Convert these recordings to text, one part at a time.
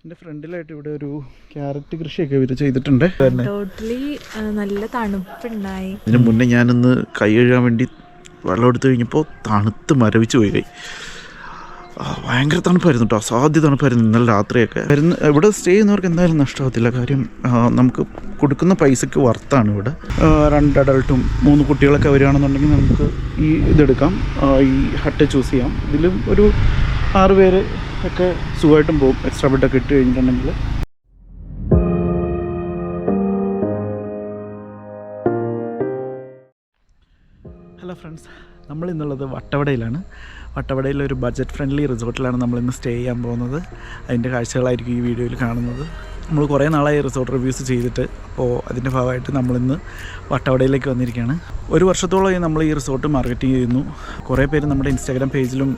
എൻ്റെ ഫ്രണ്ടിലായിട്ട് ഇവിടെ ഒരു ക്യാരറ്റ് കൃഷിയൊക്കെ ഇവർ ചെയ്തിട്ടുണ്ട്. ടോട്ടലി നല്ല തണുപ്പുണ്ടായി. ഇതിന് മുന്നേ ഞാനൊന്ന് കൈ കഴുകാൻ വേണ്ടി വെള്ളം എടുത്തു കഴിഞ്ഞപ്പോൾ തണുത്ത് മരവിച്ച് പോയി കൈ. ഭയങ്കര തണുപ്പായിരുന്നു കേട്ടോ, അസാധ്യ തണുപ്പായിരുന്നു ഇന്നലെ രാത്രിയൊക്കെ. ഇവിടെ സ്റ്റേ ചെയ്യുന്നവർക്ക് എന്തായാലും നഷ്ടമാകത്തില്ല. കാര്യം നമുക്ക് കൊടുക്കുന്ന പൈസയ്ക്ക് വർത്താണ് ഇവിടെ. 2 അഡൾട്ടും 3 കുട്ടികളൊക്കെ വരികയാണെന്നുണ്ടെങ്കിൽ നമുക്ക് ഈ ഇതെടുക്കാം, ഈ ഹട്ട് ചൂസ് ചെയ്യാം. ഇതിലും ഒരു 6 പേര് ഒക്കെ സുഖമായിട്ടും പോകും, എക്സ്ട്രാ ബെഡൊക്കെ ഇട്ട് കഴിഞ്ഞിട്ടുണ്ടെങ്കിൽ. ഹലോ ഫ്രണ്ട്സ്, നമ്മൾ ഇന്നുള്ളത് വട്ടവടയിലാണ്. വട്ടവടയിലൊരു ബഡ്ജറ്റ് ഫ്രണ്ട്ലി റിസോർട്ടിലാണ് നമ്മളിന്ന് സ്റ്റേ ചെയ്യാൻ പോകുന്നത്. അതിൻ്റെ കാഴ്ചകളായിരിക്കും ഈ വീഡിയോയിൽ കാണുന്നത്. നമ്മൾ കുറേ നാളായി റിസോർട്ട് റിവ്യൂസ് ചെയ്തിട്ട്, അപ്പോൾ അതിൻ്റെ ഭാഗമായിട്ട് നമ്മളിന്ന് വട്ടവടയിലേക്ക് വന്നിരിക്കുകയാണ്. 1 വർഷത്തോളമായി നമ്മൾ ഈ റിസോർട്ട് മാർക്കറ്റിംഗ് ചെയ്യുന്നു. കുറേ പേര് നമ്മുടെ ഇൻസ്റ്റാഗ്രാം പേജിലും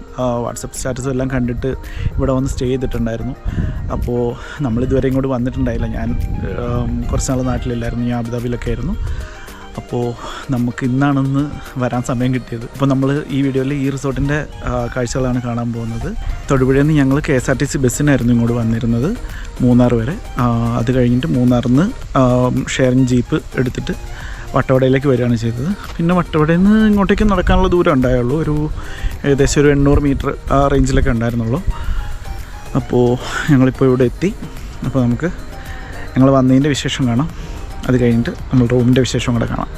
വാട്സപ്പ് സ്റ്റാറ്റസും എല്ലാം കണ്ടിട്ട് ഇവിടെ വന്ന് സ്റ്റേ ചെയ്തിട്ടുണ്ടായിരുന്നു. അപ്പോൾ നമ്മളിതുവരെ ഇങ്ങോട്ട് വന്നിട്ടുണ്ടായില്ല. ഞാൻ കുറച്ച് നാൾ നാട്ടിലില്ലായിരുന്നു, ഞാൻ അബുദാബിയിലൊക്കെ ആയിരുന്നു. അപ്പോൾ നമുക്ക് ഇന്നാണെന്ന് വരാൻ സമയം കിട്ടിയത്. അപ്പോൾ നമ്മൾ ഈ വീഡിയോയിൽ ഈ റിസോർട്ടിൻ്റെ കാഴ്ചകളാണ് കാണാൻ പോകുന്നത്. തൊടുപുഴയിൽ നിന്ന് ഞങ്ങൾ KSRTC ബസ്സിനായിരുന്നു ഇങ്ങോട്ട് വന്നിരുന്നത്, മൂന്നാർ വരെ. അത് കഴിഞ്ഞിട്ട് മൂന്നാറിൽ നിന്ന് ഷെയറിങ് ജീപ്പ് എടുത്തിട്ട് വട്ടവടയിലേക്ക് വരികയാണ് ചെയ്തത്. പിന്നെ വട്ടവടയിൽ നിന്ന് ഇങ്ങോട്ടേക്ക് നടക്കാനുള്ള ദൂരം ഉണ്ടായുള്ളൂ, ഏകദേശം ഒരു 800 മീറ്റർ ആ റേഞ്ചിലൊക്കെ ഉണ്ടായിരുന്നുള്ളൂ. അപ്പോൾ ഞങ്ങളിപ്പോൾ ഇവിടെ എത്തി. അപ്പോൾ നമുക്ക് ഞങ്ങൾ വന്നതിൻ്റെ വിശേഷം കാണാം. അത് കഴിഞ്ഞിട്ട് നമ്മൾ റൂമിൻ്റെ വിശേഷം കൂടെ കാണാം.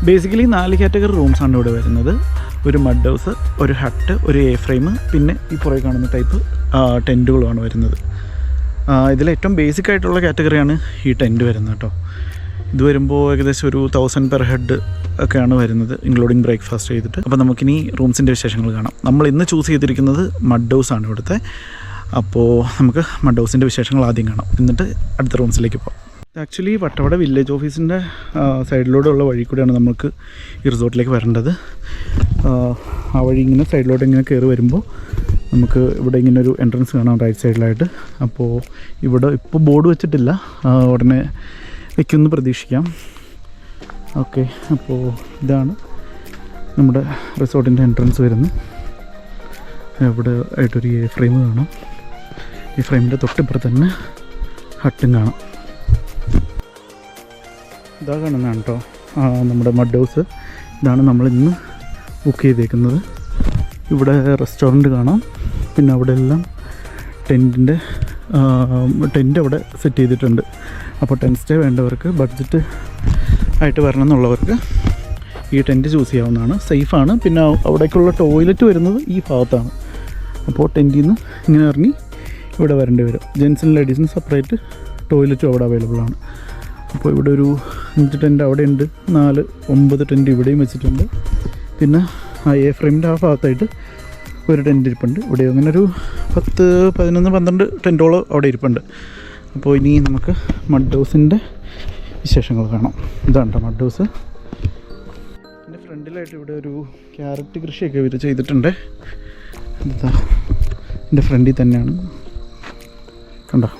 ബേസിക്കലി 4 കാറ്റഗറി റൂംസാണ് ഇവിടെ വരുന്നത്. ഒരു മഡ് ഹൗസ്, ഒരു ഹട്ട്, ഒരു A-ഫ്രെയിം, പിന്നെ ഈ പുറകെ കാണുന്ന ടൈപ്പ് ടെൻറ്റുകളുമാണ് വരുന്നത്. ഇതിലേറ്റവും ബേസിക് ആയിട്ടുള്ള കാറ്റഗറിയാണ് ഈ ടെൻറ്റ് വരുന്നത് കേട്ടോ. ഇത് വരുമ്പോൾ ഏകദേശം ഒരു 1000 പെർ ഹെഡ് ഒക്കെയാണ് വരുന്നത്, ഇൻക്ലൂഡിങ് ബ്രേക്ക്ഫാസ്റ്റ് ചെയ്തിട്ട്. അപ്പോൾ നമുക്കിനി റൂംസിൻ്റെ വിശേഷങ്ങൾ കാണാം. നമ്മൾ ഇന്ന് ചൂസ് ചെയ്തിരിക്കുന്നത് മഡ് ഹൗസാണ് ഇവിടുത്തെ. അപ്പോൾ നമുക്ക് മഡ് ഹൗസിൻ്റെ വിശേഷങ്ങൾ ആദ്യം കാണാം, എന്നിട്ട് അടുത്ത റൂംസിലേക്ക് പോകാം. ആക്ച്വലി വട്ടവട വില്ലേജ് ഓഫീസിൻ്റെ സൈഡിലൂടെ ഉള്ള വഴി കൂടെയാണ് നമുക്ക് ഈ റിസോർട്ടിലേക്ക് വരേണ്ടത്. ആ വഴി ഇങ്ങനെ സൈഡിലോട്ട് ഇങ്ങനെ കയറി വരുമ്പോൾ നമുക്ക് ഇവിടെ ഇങ്ങനെ ഒരു എൻട്രൻസ് കാണാം റൈറ്റ് സൈഡിലായിട്ട്. അപ്പോൾ ഇവിടെ ഇപ്പോൾ ബോർഡ് വെച്ചിട്ടില്ല, ഉടനെ വയ്ക്കുമെന്ന് പ്രതീക്ഷിക്കാം. ഓക്കെ, അപ്പോൾ ഇതാണ് നമ്മുടെ റിസോർട്ടിൻ്റെ എൻട്രൻസ് വരുന്നത്. ഇവിടെ ആയിട്ടൊരു A-ഫ്രെയിം കാണാം. ഈ ഫ്രെയിമിൻ്റെ തൊട്ടിപ്പുറത്ത് തന്നെ ഹട്ടും കാണാം. ഇതാ കാണുന്നതാണ് കേട്ടോ നമ്മുടെ മഡ് ഹൗസ്. ഇതാണ് നമ്മളിന്ന് ബുക്ക് ചെയ്തേക്കുന്നത്. ഇവിടെ റെസ്റ്റോറൻറ്റ് കാണാം. പിന്നെ അവിടെ എല്ലാം ടെൻറ്റ് അവിടെ സെറ്റ് ചെയ്തിട്ടുണ്ട്. അപ്പോൾ ടെൻറ്റ് സ്റ്റേ വേണ്ടവർക്ക്, ബഡ്ജറ്റ് ആയിട്ട് വരണം എന്നുള്ളവർക്ക് ഈ ടെൻറ്റ് ചൂസ് ചെയ്യാവുന്നതാണ്. സേഫാണ്. പിന്നെ അവിടേക്കുള്ള ടോയ്ലറ്റ് വരുന്നത് ഈ ഭാഗത്താണ്. അപ്പോൾ ടെൻറ്റിൽ നിന്ന് ഇങ്ങനെ ഇറങ്ങി ഇവിടെ വരേണ്ടി വരും. ജെൻസിനും ലേഡീസിനും സെപ്പറേറ്റ് ടോയ്ലറ്റും അവിടെ അവൈലബിൾ ആണ്. അപ്പോൾ ഇവിടെ ഒരു 5 ടെൻറ്റ് അവിടെ ഉണ്ട്, 9 ടെൻറ്റ് ഇവിടെയും വെച്ചിട്ടുണ്ട്. പിന്നെ ആ A-ഫ്രെയിമിൻ്റെ ആ ഭാഗത്തായിട്ട് ഒരു ടെൻറ്റ് ഇരിപ്പുണ്ട്. ഇവിടെ അങ്ങനെ ഒരു 10, 11, 12 ടെൻറ്റോളം അവിടെ ഇരിപ്പുണ്ട്. അപ്പോൾ ഇനി നമുക്ക് മഡ് ഹൗസിൻ്റെ വിശേഷങ്ങൾ കാണാം. ഇതാണ് കേട്ടോ മഡ് ഹൗസ്. എൻ്റെ ഫ്രണ്ടിലായിട്ട് ഇവിടെ ഒരു ക്യാരറ്റ് കൃഷിയൊക്കെ ഇവർ ചെയ്തിട്ടുണ്ട്. എന്താ എൻ്റെ ഫ്രണ്ടിൽ തന്നെയാണ്, കണ്ടോ.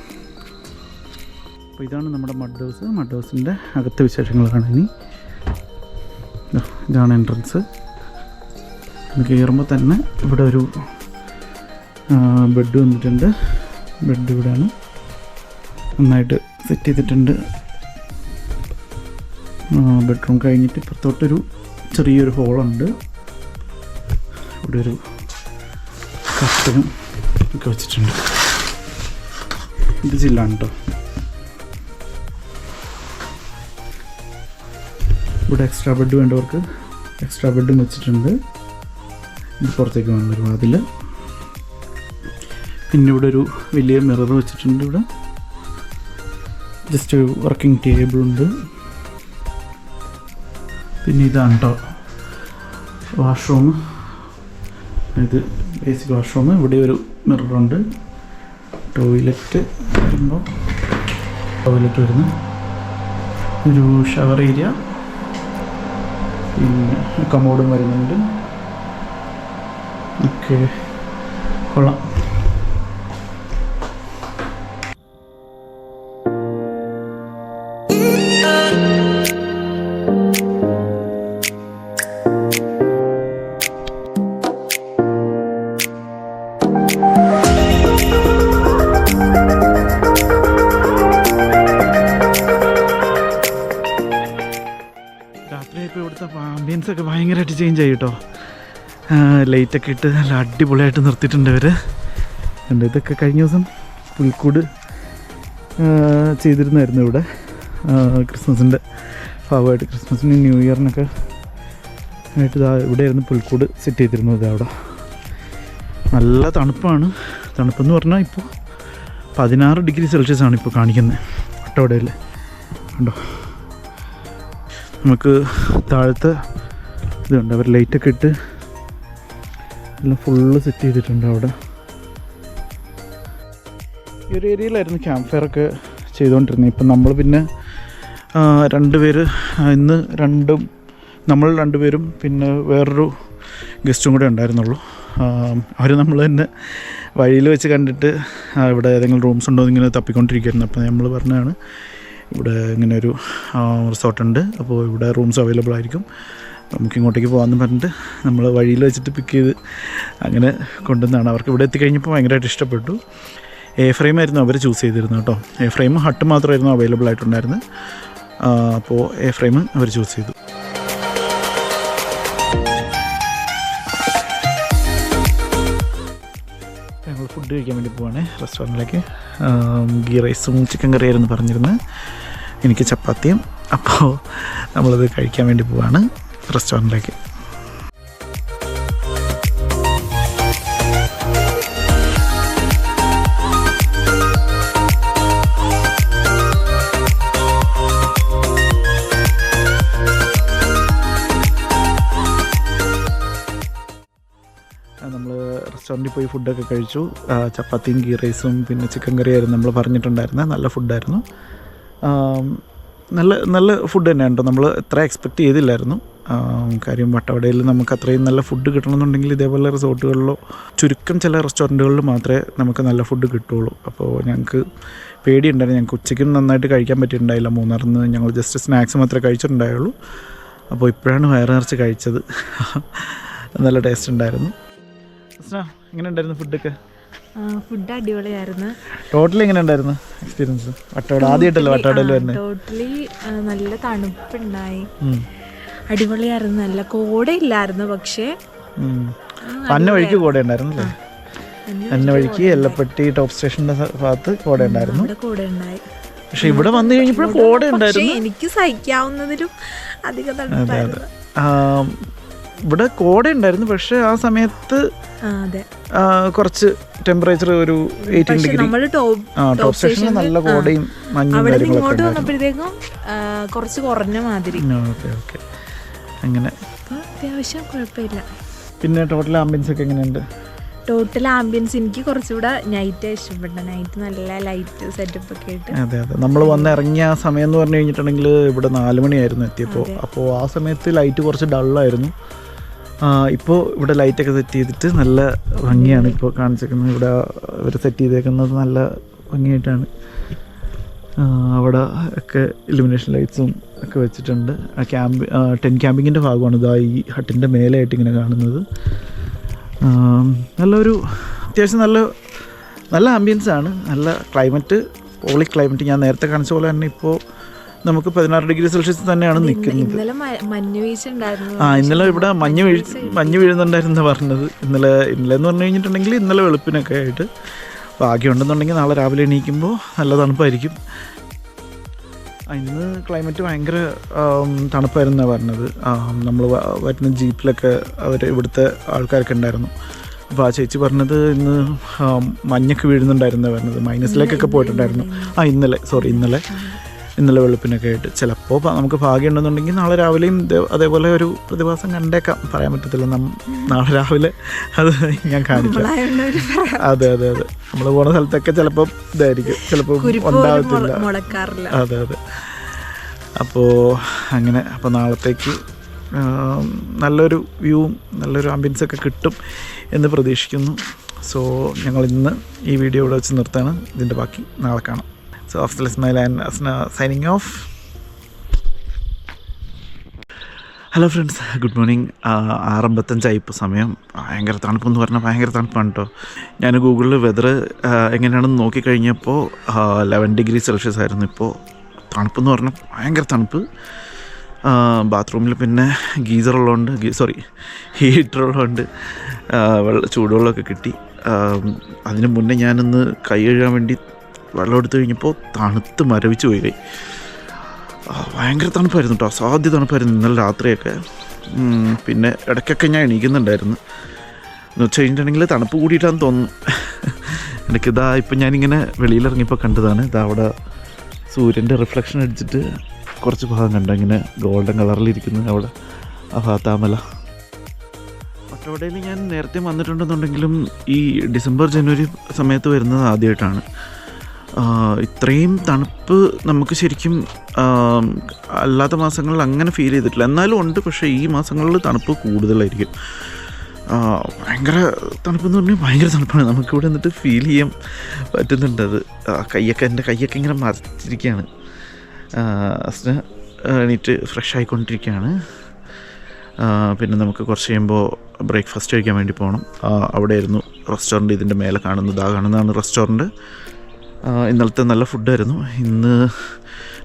അപ്പോൾ ഇതാണ് നമ്മുടെ മഡ് ഹൗസ്. മഡ് ഹൗസിൻ്റെ അകത്തെ വിശേഷങ്ങളാണ് ഇനി. ഇതാണ് എൻട്രൻസ്. ഇത് കയറുമ്പോൾ തന്നെ ഇവിടെ ഒരു ബെഡ് വന്നിട്ടുണ്ട്. ബെഡ് ഇവിടെയാണ്. നന്നായിട്ട് സെറ്റ് ചെയ്തിട്ടുണ്ട്. ബെഡ്റൂം കഴിഞ്ഞിട്ട് ഇപ്പുറത്തോട്ടൊരു ചെറിയൊരു ഹോളുണ്ട്. ഇവിടെ ഒരു കർട്ടനും ഒക്കെ വെച്ചിട്ടുണ്ട്. ഇത് ചില്ലാണ് കേട്ടോ. ഇവിടെ എക്സ്ട്രാ ബെഡ് വേണ്ടവർക്ക് എക്സ്ട്രാ ബെഡും വെച്ചിട്ടുണ്ട്. ഇത് പുറത്തേക്ക് വന്നൊരു വാതിൽ. പിന്നെ ഇവിടെ ഒരു വലിയ മിറർ വെച്ചിട്ടുണ്ട്. ഇവിടെ ജസ്റ്റ് ഒരു വർക്കിംഗ് ടേബിളുണ്ട്. പിന്നെ ഇതാണ് കേട്ടോ വാഷ്റൂം. ഇത് ബേസിക് വാഷ്റൂം. ഇവിടെ ഒരു മിററുണ്ട്. ടോയ്ലറ്റ് വരുമ്പോൾ ടോയ്ലറ്റ് വരുന്നു. ഒരു ഷവർ ഏരിയ, പിന്നെ കമോഡും വരുന്നുണ്ട്. ഓക്കെ, കൊള്ളാം. രാത്രിയായപ്പോൾ ഇവിടുത്തെ ആംബിയൻസൊക്കെ ഭയങ്കരമായിട്ട് ചേഞ്ച് ആയി കേട്ടോ. ലൈറ്റൊക്കെ ഇട്ട് നല്ല അടിപൊളിയായിട്ട് നിർത്തിയിട്ടുണ്ട് അവർ. ഉണ്ട്. ഇതൊക്കെ കഴിഞ്ഞ ദിവസം പുൽക്കൂട് ചെയ്തിരുന്നായിരുന്നു ഇവിടെ. ക്രിസ്മസിൻ്റെ ഭാഗമായിട്ട് ക്രിസ്മസിനും ന്യൂ ഇയറിനൊക്കെ ആയിട്ട് ഇവിടെയായിരുന്നു പുൽക്കൂട് സെറ്റ് ചെയ്തിരുന്നത്. അവിടെ നല്ല തണുപ്പാണ്. തണുപ്പെന്ന് പറഞ്ഞാൽ ഇപ്പോൾ 16 ഡിഗ്രി സെൽഷ്യസാണ് ഇപ്പോൾ കാണിക്കുന്നത് വട്ടവടയിൽ. കണ്ടോ, നമുക്ക് താഴത്തെ ഇതുണ്ട്. അവർ ലൈറ്റൊക്കെ ഇട്ട് എല്ലാം ഫുള്ള് സെറ്റ് ചെയ്തിട്ടുണ്ട് അവിടെ. ഈ ഒരു ഏരിയയിലായിരുന്നു ക്യാമ്പ് ഫയർ ഒക്കെ ചെയ്തുകൊണ്ടിരുന്നത്. ഇപ്പം നമ്മൾ പിന്നെ 2 പേര്, ഇന്ന് നമ്മൾ 2 പേരും പിന്നെ വേറൊരു ഗസ്റ്റും കൂടെ ഉണ്ടായിരുന്നുള്ളൂ. അവർ നമ്മൾ തന്നെ വഴിയിൽ വെച്ച് കണ്ടിട്ട് ഇവിടെ ഏതെങ്കിലും റൂംസ് ഉണ്ടോ എന്നിങ്ങനെ തപ്പിക്കൊണ്ടിരിക്കുകയായിരുന്നു. അപ്പോൾ നമ്മൾ പറഞ്ഞതാണ് ഇവിടെ ഇങ്ങനെ ഒരു റിസോർട്ടുണ്ട്, അപ്പോൾ ഇവിടെ റൂംസ് അവൈലബിൾ ആയിരിക്കും, നമുക്ക് ഇങ്ങോട്ടേക്ക് പോകാമെന്ന് പറഞ്ഞിട്ട് നമ്മൾ വഴിയിൽ വെച്ചിട്ട് പിക്ക് ചെയ്ത് അങ്ങനെ കൊണ്ടുവന്നതാണ്. അവർക്ക് ഇവിടെ എത്തിക്കഴിഞ്ഞപ്പോൾ ഭയങ്കരമായിട്ട് ഇഷ്ടപ്പെട്ടു. എ ഫ്രെയിം ആയിരുന്നു അവർ ചൂസ് ചെയ്തിരുന്നത് കേട്ടോ. എ ഫ്രെയിം ഹട്ട് മാത്രമായിരുന്നു അവൈലബിൾ ആയിട്ടുണ്ടായിരുന്നത്. അപ്പോൾ എ ഫ്രെയിം അവർ ചൂസ് ചെയ്തു. ഞങ്ങൾ ഫുഡ് കഴിക്കാൻ വേണ്ടി പോവാണ് റെസ്റ്റോറൻറ്റിലേക്ക്. ഗീ റൈസും ചിക്കൻ കറിയായിരുന്നു പറഞ്ഞിരുന്നത്. എനിക്ക് ചപ്പാത്തിയും. അപ്പോൾ നമ്മളത് കഴിക്കാൻ വേണ്ടി പോവാണ് റെസ്റ്റോറൻറ്റിലേക്ക്. നമ്മൾ റെസ്റ്റോറൻറ്റിൽ പോയി ഫുഡൊക്കെ കഴിച്ചു. ചപ്പാത്തിയും ഗീ റൈസും പിന്നെ ചിക്കൻ കറിയായിരുന്നു നമ്മൾ പറഞ്ഞിട്ടുണ്ടായിരുന്നത്. നല്ല ഫുഡായിരുന്നു. നല്ല ഫുഡ് തന്നെയാണ് കേട്ടോ. നമ്മൾ എത്ര എക്സ്പെക്റ്റ് ചെയ്തില്ലായിരുന്നു. കാര്യം വട്ടവടയിൽ നമുക്ക് അത്രയും നല്ല ഫുഡ് കിട്ടണമെന്നുണ്ടെങ്കിൽ ഇതേപോലെ റിസോർട്ടുകളിലോ ചുരുക്കം ചില റെസ്റ്റോറൻറ്റുകളിൽ മാത്രമേ നമുക്ക് നല്ല ഫുഡ് കിട്ടുകയുള്ളൂ. അപ്പോൾ ഞങ്ങൾക്ക് പേടിയുണ്ടായിരുന്നു. ഞങ്ങൾക്ക് ഉച്ചയ്ക്കും നന്നായിട്ട് കഴിക്കാൻ പറ്റിയിട്ടുണ്ടായില്ല. മൂന്നാറിൽ നിന്ന് ഞങ്ങൾ ജസ്റ്റ് സ്നാക്സ് മാത്രമേ കഴിച്ചിട്ടുണ്ടായുള്ളൂ. അപ്പോൾ ഇപ്പോഴാണ് വയറ് നിറച്ച് കഴിച്ചത്. നല്ല ടേസ്റ്റ് ഉണ്ടായിരുന്നു. എങ്ങനെ ഉണ്ടായിരുന്നു ഫുഡൊക്കെ? ഫുഡ് അടിപൊളിയായിരുന്നു. ടോട്ടലി എങ്ങനെ ഉണ്ടായിരുന്നു എക്സ്പീരിയൻസ്? വട്ടവട ആദ്യമായിട്ടല്ലേ വട്ടവടയിൽ വരുന്നത്? ടോട്ടലി നല്ല തണുപ്പുണ്ടായി, അടിപൊളിയായിരുന്നു. നല്ല കോടയില്ലായിരുന്നു, പക്ഷേ അന്ന വഴിക്ക് കോട ഉണ്ടായിരുന്നു അല്ലേ? അന്ന വഴിക്ക് എല്ലപ്പെട്ടി ടോപ്പ് സ്റ്റേഷന്റെ ഭാഗത്ത് കോട ഉണ്ടായിരുന്നു. പക്ഷെ ഇവിടെ വന്നു കഴിഞ്ഞപ്പോൾ കോട ഉണ്ടായിരുന്നു. എനിക്ക് സഹിക്കാവുന്നതിലും അധികം തണുപ്പായിരുന്നു. ഇവിടെ കോട ഉണ്ടായിരുന്നു, പക്ഷെ ആ സമയത്ത് കുറച്ച് ടെമ്പറേച്ചർ ഒരു 18 ഡിഗ്രി. ടോപ്പ് സ്റ്റേഷനിൽ നല്ല കോടയും മഞ്ഞും കാര്യങ്ങളൊക്കെ വന്നപ്പോഴത്തേക്കും കുറച്ച് കുറഞ്ഞ മാതിരി. ഓക്കെ അങ്ങനെ അത്യാവശ്യം കുഴപ്പമില്ല. പിന്നെ ടോട്ടൽ ആംബിയൻസ് ഒക്കെ എങ്ങനെയുണ്ട്? ടോട്ടൽ ആംബിയൻസ് എനിക്ക് കുറച്ചുകൂടെ നൈറ്റ് ഇഷ്ടപ്പെട്ട. നൈറ്റ് നല്ല ലൈറ്റ് സെറ്റപ്പ് ഒക്കെ ആയിട്ട്. അതെ നമ്മൾ വന്ന് ഇറങ്ങിയ ആ സമയം എന്ന് പറഞ്ഞു കഴിഞ്ഞിട്ടുണ്ടെങ്കിൽ ഇവിടെ 4 മണിയായിരുന്നു എത്തിയപ്പോൾ. അപ്പോൾ ആ സമയത്ത് ലൈറ്റ് കുറച്ച് ഡള്ളായിരുന്നു. ഇപ്പോൾ ഇവിടെ ലൈറ്റൊക്കെ സെറ്റ് ചെയ്തിട്ട് നല്ല ഭംഗിയാണ് ഇപ്പോൾ കാണിച്ചേക്കുന്നത്. ഇവിടെ അവർ സെറ്റ് ചെയ്തേക്കുന്നത് നല്ല ഭംഗിയായിട്ടാണ്. അവിടെ ഒക്കെ ഇലുമിനേഷൻ ലൈറ്റ്സും ഒക്കെ വെച്ചിട്ടുണ്ട്. ടെൻ ക്യാമ്പിങ്ങിൻ്റെ ഭാഗമാണ് ഇതാ ഈ ഹട്ടിൻ്റെ മേലെയായിട്ട് ഇങ്ങനെ കാണുന്നത്. നല്ലൊരു അത്യാവശ്യം നല്ല ആംബിയൻസാണ്. നല്ല ക്ലൈമറ്റ് പോളി ക്ലൈമറ്റ്. ഞാൻ നേരത്തെ കാണിച്ച പോലെ തന്നെ ഇപ്പോൾ നമുക്ക് 16 ഡിഗ്രി സെൽഷ്യസ് തന്നെയാണ് നിൽക്കുന്നത്. ഇന്നലെ ഇവിടെ മഞ്ഞ് വീഴുന്നുണ്ടായിരുന്നു പറഞ്ഞത്. ഇന്നലെ എന്ന് പറഞ്ഞു കഴിഞ്ഞിട്ടുണ്ടെങ്കിൽ ഇന്നലെ വെളുപ്പിനൊക്കെ ആയിട്ട്. ഭാഗ്യമുണ്ടെന്നുണ്ടെങ്കിൽ നാളെ രാവിലെ എണീക്കുമ്പോൾ നല്ല തണുപ്പായിരിക്കും. ഇന്ന് ക്ലൈമറ്റ് ഭയങ്കര തണുപ്പായിരുന്നാണ് പറഞ്ഞത്. നമ്മൾ വരുന്ന ജീപ്പിലൊക്കെ ഇവിടുത്തെ ആൾക്കാരൊക്കെ ഉണ്ടായിരുന്നു. അപ്പോൾ ആ ചേച്ചി പറഞ്ഞത് ഇന്ന് മഞ്ഞൊക്കെ വീഴുന്നുണ്ടായിരുന്നു പറഞ്ഞത്. മൈനസിലേക്കൊക്കെ പോയിട്ടുണ്ടായിരുന്നു. ഇന്നലെ വെളുപ്പിനൊക്കെ ആയിട്ട്. ചിലപ്പോൾ നമുക്ക് ഭാഗ്യമുണ്ടെന്നുണ്ടെങ്കിൽ നാളെ രാവിലെയും അതേപോലെ ഒരു പ്രതിഭാസം കണ്ടേക്കാം, പറയാൻ പറ്റത്തില്ല. നാളെ രാവിലെ അത് ഞാൻ കാണിക്കാം. അതെ നമ്മൾ പോകുന്ന സ്ഥലത്തൊക്കെ ചിലപ്പോൾ ഇതായിരിക്കും, ചിലപ്പോൾ ഉണ്ടാകത്തില്ല. അതെ അപ്പോൾ അങ്ങനെ. അപ്പോൾ നാളത്തേക്ക് നല്ലൊരു വ്യൂവും നല്ലൊരു ആംബിയൻസൊക്കെ കിട്ടും എന്ന് പ്രതീക്ഷിക്കുന്നു. സോ ഞങ്ങൾ ഇന്ന് ഈ വീഡിയോ ഇവിടെ വെച്ച് നിർത്താണ്. ഇതിൻ്റെ ബാക്കി നാളെ കാണാം. So Afzal Ismail and Asna signing off. Hello friends, good morning. 6:55 ഇപ്പോൾ സമയം. ഭയങ്കര തണുപ്പെന്ന് പറഞ്ഞാൽ ഭയങ്കര തണുപ്പാണ് കേട്ടോ. ഞാൻ ഗൂഗിളിൽ വെതർ എങ്ങനെയാണെന്ന് നോക്കിക്കഴിഞ്ഞപ്പോൾ 11 ഡിഗ്രി സെൽഷ്യസ് ആയിരുന്നു. ഇപ്പോൾ തണുപ്പെന്ന് പറഞ്ഞാൽ ഭയങ്കര തണുപ്പ്. ബാത്റൂമിൽ പിന്നെ ഹീറ്ററുള്ളതുകൊണ്ട് ചൂടുവെള്ളമൊക്കെ കിട്ടി. അതിന് മുന്നേ ഞാനൊന്ന് കൈ കഴുകാൻ വേണ്ടി വെള്ളം എടുത്തു കഴിഞ്ഞപ്പോൾ തണുത്ത് മരവിച്ച് പോയി. ഭയങ്കര തണുപ്പായിരുന്നു കേട്ടോ, അസാധ്യ തണുപ്പായിരുന്നു ഇന്നലെ രാത്രിയൊക്കെ. പിന്നെ ഇടയ്ക്കൊക്കെ ഞാൻ എണീക്കുന്നുണ്ടായിരുന്നു. എന്ന് വെച്ച് കഴിഞ്ഞിട്ടുണ്ടെങ്കിൽ തണുപ്പ് കൂടിയിട്ടാന്ന് തോന്നുന്നു. എനിക്കിതാ ഇപ്പം ഞാനിങ്ങനെ വെളിയിലിറങ്ങിയപ്പോൾ കണ്ടതാണ്. അവിടെ സൂര്യൻ്റെ റിഫ്ലക്ഷൻ അടിച്ചിട്ട് കുറച്ച് ഭാഗം കണ്ട ഇങ്ങനെ ഗോൾഡൻ കളറിലിരിക്കുന്നത് അവിടെ ആ ഭാഗത്താമല. പട്ടവടയിൽ ഞാൻ നേരത്തെ വന്നിട്ടുണ്ടെന്നുണ്ടെങ്കിലും ഈ ഡിസംബർ ജനുവരി സമയത്ത് വരുന്നത് ആദ്യമായിട്ടാണ്. ഇത്രയും തണുപ്പ് നമുക്ക് ശരിക്കും അല്ലാത്ത മാസങ്ങളിൽ അങ്ങനെ ഫീൽ ചെയ്തിട്ടില്ല. എന്നാലും ഉണ്ട്, പക്ഷേ ഈ മാസങ്ങളിൽ തണുപ്പ് കൂടുതലായിരിക്കും. ഭയങ്കര തണുപ്പെന്ന് പറഞ്ഞാൽ ഭയങ്കര തണുപ്പാണ്. നമുക്കിവിടെ നിന്നിട്ട് ഫീൽ ചെയ്യാൻ പറ്റുന്നുണ്ട്. അത് എൻ്റെ കൈയൊക്കെ ഇങ്ങനെ മറച്ചിരിക്കുകയാണ്. എണീറ്റ് ഫ്രഷ് ആയിക്കൊണ്ടിരിക്കുകയാണ്. പിന്നെ നമുക്ക് കുറച്ച് കഴിയുമ്പോൾ ബ്രേക്ക്ഫാസ്റ്റ് കഴിക്കാൻ വേണ്ടി പോകണം. അവിടെയായിരുന്നു റെസ്റ്റോറൻറ്റ്. ഇതിൻ്റെ മേലെ കാണുന്നതാണ് റെസ്റ്റോറൻറ്റ്. ഇന്നലത്തെ നല്ല ഫുഡായിരുന്നു. ഇന്ന്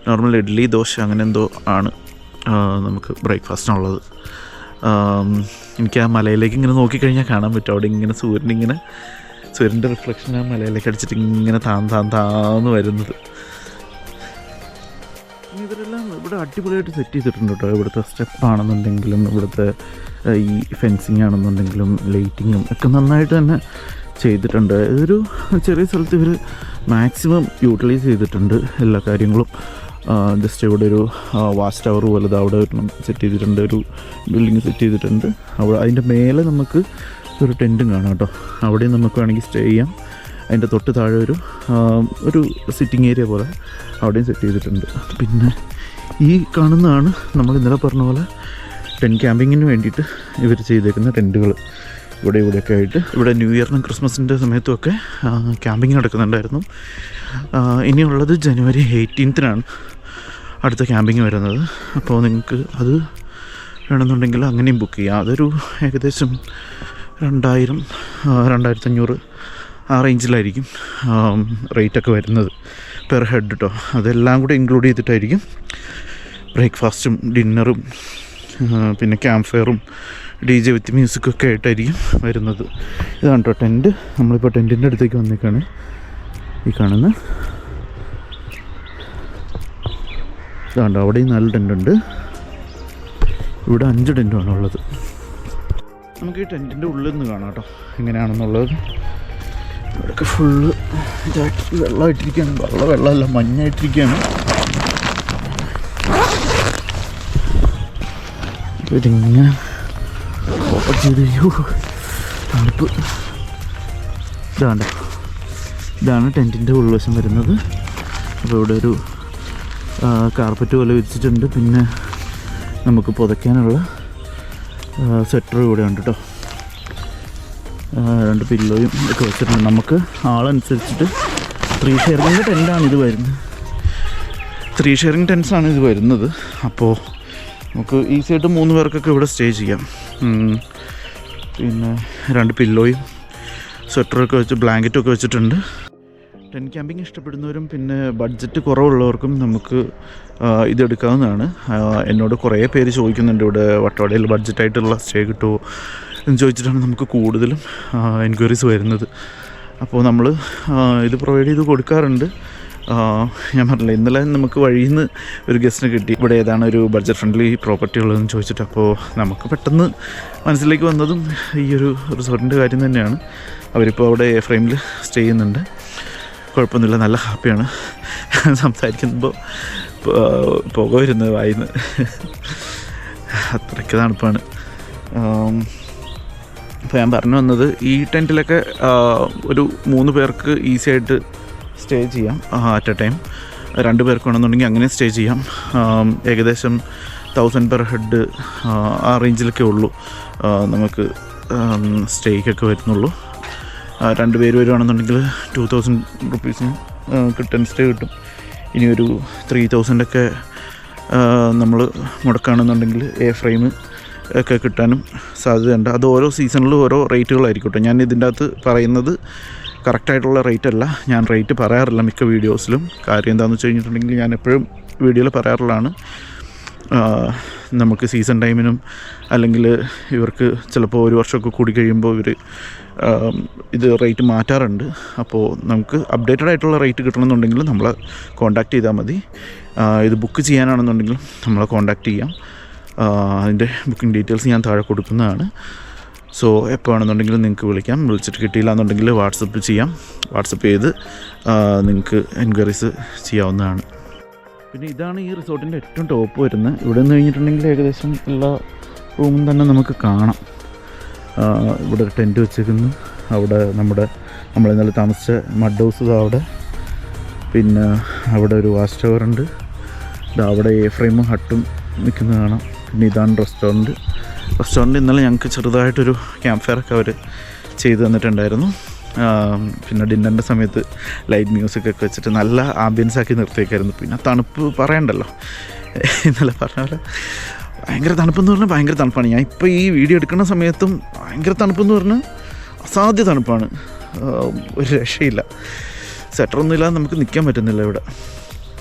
നോർമൽ ഇഡ്ഡലി ദോശ അങ്ങനെ എന്തോ ആണ് നമുക്ക് ബ്രേക്ക്ഫാസ്റ്റിനുള്ളത്. എനിക്ക് ആ മലയിലേക്ക് ഇങ്ങനെ നോക്കിക്കഴിഞ്ഞാൽ കാണാൻ പറ്റും. അവിടെ ഇങ്ങനെ സൂര്യൻ്റെ റിഫ്ലക്ഷൻ ആ മലയിലേക്ക് അടിച്ചിട്ട് ഇങ്ങനെ താന്ന് വരുന്നത്. ഇവരെല്ലാം ഇവിടെ അടിപൊളിയായിട്ട് സെറ്റ് ചെയ്തിട്ടുണ്ട് കേട്ടോ. ഇവിടുത്തെ സ്റ്റെപ്പാണെന്നുണ്ടെങ്കിലും ഇവിടുത്തെ ഈ ഫെൻസിങ് ആണെന്നുണ്ടെങ്കിലും ലൈറ്റിങ്ങും ഒക്കെ നന്നായിട്ട് തന്നെ ചെയ്തിട്ടുണ്ട്. ഇതൊരു ചെറിയ സ്ഥലത്ത് ഇവർ മാക്സിമം യൂട്ടിലൈസ് ചെയ്തിട്ടുണ്ട് എല്ലാ കാര്യങ്ങളും. ജസ്റ്റ് ഇവിടെ ഒരു വാച്ച് ടവർ പോലെ അവിടെ സെറ്റ് ചെയ്തിട്ടുണ്ട്, ഒരു ബിൽഡിങ് സെറ്റ് ചെയ്തിട്ടുണ്ട്. അവിടെ അതിൻ്റെ മേലെ നമുക്ക് ഒരു ടെൻറ്റും കാണാം കേട്ടോ. അവിടെയും നമുക്ക് വേണമെങ്കിൽ സ്റ്റേ ചെയ്യാം. അതിൻ്റെ തൊട്ട് താഴെ ഒരു സിറ്റിംഗ് ഏരിയ പോലെ അവിടെയും സെറ്റ് ചെയ്തിട്ടുണ്ട്. പിന്നെ ഈ കാണുന്നതാണ് നമ്മൾ ഇന്നലെ പറഞ്ഞ പോലെ ടെൻറ്റ് ക്യാമ്പിങ്ങിന് വേണ്ടിയിട്ട് ഇവർ ചെയ്തേക്കുന്ന ടെൻറ്റുകൾ. ഇവിടെയൊക്കെ ആയിട്ട് ഇവിടെ ന്യൂ ഇയറിനും ക്രിസ്മസിൻ്റെ സമയത്തുമൊക്കെ ക്യാമ്പിങ് നടക്കുന്നുണ്ടായിരുന്നു. ഇനിയുള്ളത് ജനുവരി 18-നാണ് അടുത്ത ക്യാമ്പിങ് വരുന്നത്. അപ്പോൾ നിങ്ങൾക്ക് അത് വേണമെന്നുണ്ടെങ്കിൽ അങ്ങനെയും ബുക്ക് ചെയ്യാം. അതൊരു ഏകദേശം 2000-2500 ആ റേഞ്ചിലായിരിക്കും റേറ്റൊക്കെ വരുന്നത് പെർ ഹെഡ് കേട്ടോ. അതെല്ലാം കൂടെ ഇൻക്ലൂഡ് ചെയ്തിട്ടായിരിക്കും ബ്രേക്ക്ഫാസ്റ്റും ഡിന്നറും പിന്നെ ക്യാമ്പ് ഫയറും DJ വിത്ത് മ്യൂസിക്കൊക്കെ ആയിട്ടായിരിക്കും വരുന്നത്. ഇതാണ് കേട്ടോ ടെൻറ്റ്. നമ്മളിപ്പോൾ ടെൻറ്റിൻ്റെ അടുത്തേക്ക് വന്നേക്കാണ്. ഈ കാണുന്ന ഇതാണ്ട് അവിടെയും 4 ടെൻറ്റുണ്ട്. ഇവിടെ 5 ടെൻറ്റുമാണ് ഉള്ളത്. നമുക്ക് ഈ ടെൻറ്റിൻ്റെ ഉള്ളിൽ നിന്ന് കാണാം കേട്ടോ എങ്ങനെയാണെന്നുള്ളത്. ഇവിടെയൊക്കെ ഫുള്ള് ഇതായിട്ട് വെള്ളമായിട്ടിരിക്കുകയാണ്. വെള്ളമല്ല മഞ്ഞായിട്ടിരിക്കുകയാണ്. ഇങ്ങനെ തണുപ്പ്. ഇതാണ് ടെൻറ്റിൻ്റെ ഉൾവശം വരുന്നത്. അപ്പോൾ ഇവിടെ ഒരു കാർപ്പറ്റ് പോലെ വിരിച്ചിട്ടുണ്ട്. പിന്നെ നമുക്ക് പുതയ്ക്കാനുള്ള സ്വെറ്റർ ഇവിടെ ഉണ്ട് കേട്ടോ. 2 പില്ലോയും ഒക്കെ വെച്ചിട്ടുണ്ട്. നമുക്ക് ആളനുസരിച്ചിട്ട് 3 ഷെയറിങ് ടെൻറ്റാണ് ഇത് വരുന്നത്. 3 ഷെയറിങ് ടെൻസാണ് ഇത് വരുന്നത്. അപ്പോൾ നമുക്ക് ഈസിയായിട്ട് 3 പേർക്കൊക്കെ ഇവിടെ സ്റ്റേ ചെയ്യാം. പിന്നെ 2 പില്ലോയും സ്വെറ്ററൊക്കെ വെച്ച് ബ്ലാങ്കറ്റൊക്കെ വെച്ചിട്ടുണ്ട്. ടെൻറ്റ് ക്യാമ്പിങ് ഇഷ്ടപ്പെടുന്നവരും പിന്നെ ബഡ്ജറ്റ് കുറവുള്ളവർക്കും നമുക്ക് ഇതെടുക്കാവുന്നതാണ്. എന്നോട് കുറേ പേര് ചോദിക്കുന്നുണ്ട് ഇവിടെ വട്ടവടയിൽ ബഡ്ജറ്റായിട്ടുള്ള സ്റ്റേ കിട്ടുമോ എന്ന് ചോദിച്ചിട്ടാണ് നമുക്ക് കൂടുതലും എൻക്വയറീസ് വരുന്നത്. അപ്പോൾ നമ്മൾ ഇത് പ്രൊവൈഡ് ചെയ്ത് കൊടുക്കാറുണ്ട്. ഞാൻ പറഞ്ഞില്ല, ഇന്നലെ നമുക്ക് വഴിയിൽ നിന്ന് ഒരു ഗസ്റ്റിനെ കിട്ടി ഇവിടെ ഏതാണ് ഒരു ബഡ്ജറ്റ് ഫ്രണ്ട്ലി പ്രോപ്പർട്ടി ഉള്ളതെന്ന് ചോദിച്ചിട്ട്. അപ്പോൾ നമുക്ക് പെട്ടെന്ന് മനസ്സിലേക്ക് വന്നതും ഈ ഒരു റിസോർട്ടിൻ്റെ കാര്യം തന്നെയാണ്. അവരിപ്പോൾ അവിടെ ഫ്രെയിമിൽ സ്റ്റേ ചെയ്യുന്നുണ്ട്. കുഴപ്പമൊന്നുമില്ല, നല്ല ഹാപ്പിയാണ്. സംസാരിക്കുമ്പോൾ പുക വരുന്നത് വായിന്ന്, അത്രയ്ക്ക് തണുപ്പാണ്. അപ്പോൾ ഞാൻ പറഞ്ഞു വന്നത്, ഈ ടെൻറ്റിലൊക്കെ ഒരു 3 പേർക്ക് ഈസി ആയിട്ട് സ്റ്റേ ചെയ്യാം അറ്റ് എ ടൈം. 2 പേർക്ക് വേണമെന്നുണ്ടെങ്കിൽ അങ്ങനെ സ്റ്റേ ചെയ്യാം. ഏകദേശം 1000 പെർ ഹെഡ് ആ റേഞ്ചിലൊക്കെ ഉള്ളൂ നമുക്ക് സ്റ്റേക്കൊക്കെ വരുന്നുള്ളൂ. 2 പേര് വരുവാണെന്നുണ്ടെങ്കിൽ 2000 റുപ്പീസിന് കിട്ടും, സ്റ്റേ കിട്ടും. ഇനി ഒരു 3000 ഒക്കെ നമ്മൾ മുടക്കുകയാണെന്നുണ്ടെങ്കിൽ ഫ്രെയിം ഒക്കെ കിട്ടാനും സാധ്യതയുണ്ട്. അത് ഓരോ സീസണിലും ഓരോ റേറ്റുകളായിരിക്കും കേട്ടോ. ഞാൻ ഇതിൻ്റെ അകത്ത് പറയുന്നത് കറക്റ്റായിട്ടുള്ള റേറ്റ് അല്ല, ഞാൻ റേറ്റ് പറയാറില്ല മിക്ക വീഡിയോസിലും. കാര്യം എന്താണെന്ന് വെച്ച് കഴിഞ്ഞിട്ടുണ്ടെങ്കിൽ ഞാൻ എപ്പോഴും വീഡിയോയിൽ പറയാറുള്ളതാണ്, നമുക്ക് സീസൺ ടൈമിനും അല്ലെങ്കിൽ ഇവർക്ക് ചിലപ്പോൾ ഒരു വർഷമൊക്കെ കൂടി കഴിയുമ്പോൾ ഇവർ ഇത് റേറ്റ് മാറ്റാറുണ്ട്. അപ്പോൾ നമുക്ക് അപ്ഡേറ്റഡ് ആയിട്ടുള്ള റേറ്റ് കിട്ടണമെന്നുണ്ടെങ്കിൽ നമ്മളെ കോൺടാക്റ്റ് ചെയ്താൽ മതി. ഇത് ബുക്ക് ചെയ്യാനാണെന്നുണ്ടെങ്കിലും നമ്മളെ കോൺടാക്റ്റ് ചെയ്യാം. അതിൻ്റെ ബുക്കിംഗ് ഡീറ്റെയിൽസ് ഞാൻ താഴെ കൊടുക്കുന്നതാണ്. സോ എപ്പോഴാണെന്നുണ്ടെങ്കിലും നിങ്ങൾക്ക് വിളിക്കാം. വിളിച്ചിട്ട് കിട്ടിയില്ല എന്നുണ്ടെങ്കിൽ വാട്സപ്പ് ചെയ്യാം. വാട്സപ്പ് ചെയ്ത് നിങ്ങൾക്ക് എൻക്വയറീസ് ചെയ്യാവുന്നതാണ്. പിന്നെ ഇതാണ് ഈ റിസോർട്ടിൻ്റെ ഏറ്റവും ടോപ്പ് വരുന്നത്. ഇവിടെ നിന്ന് കഴിഞ്ഞിട്ടുണ്ടെങ്കിൽ ഏകദേശം എല്ലാ റൂമും തന്നെ നമുക്ക് കാണാം. ഇവിടെ ഒരു ടെൻറ്റ് വെച്ചേക്കുന്നു. അവിടെ നമ്മൾ ഇന്നലെ താമസിച്ച മഡ് ഹൗസ് അവിടെ, പിന്നെ അവിടെ ഒരു വാച്ച് ടവർ ഉണ്ട്. അവിടെ ഫ്രെയിമും ഹട്ടും നിൽക്കുന്നത് കാണാം. പിന്നെ ഇതാണ് റെസ്റ്റോറൻറ്റ്. ഇന്നലെ ഞങ്ങൾക്ക് ചെറുതായിട്ടൊരു ക്യാമ്പ് ഫയറൊക്കെ അവർ ചെയ്ത് തന്നിട്ടുണ്ടായിരുന്നു. പിന്നെ ഡിന്നറിൻ്റെ സമയത്ത് ലൈറ്റ് മ്യൂസിക്കൊക്കെ വെച്ചിട്ട് നല്ല ആംബിയൻസ് ആക്കി നിർത്തിയേക്കായിരുന്നു. പിന്നെ തണുപ്പ് പറയണ്ടല്ലോ, ഇന്നലെ പറഞ്ഞ പോലെ ഭയങ്കര തണുപ്പെന്ന് പറഞ്ഞാൽ ഭയങ്കര തണുപ്പാണ്. ഞാൻ ഇപ്പോൾ ഈ വീഡിയോ എടുക്കുന്ന സമയത്തും ഭയങ്കര തണുപ്പെന്ന് പറഞ്ഞാൽ അസാധ്യ തണുപ്പാണ്, ഒരു രക്ഷയില്ല. സ്വെറ്ററൊന്നും ഇല്ലാതെ നമുക്ക് നിൽക്കാൻ പറ്റുന്നില്ല ഇവിടെ.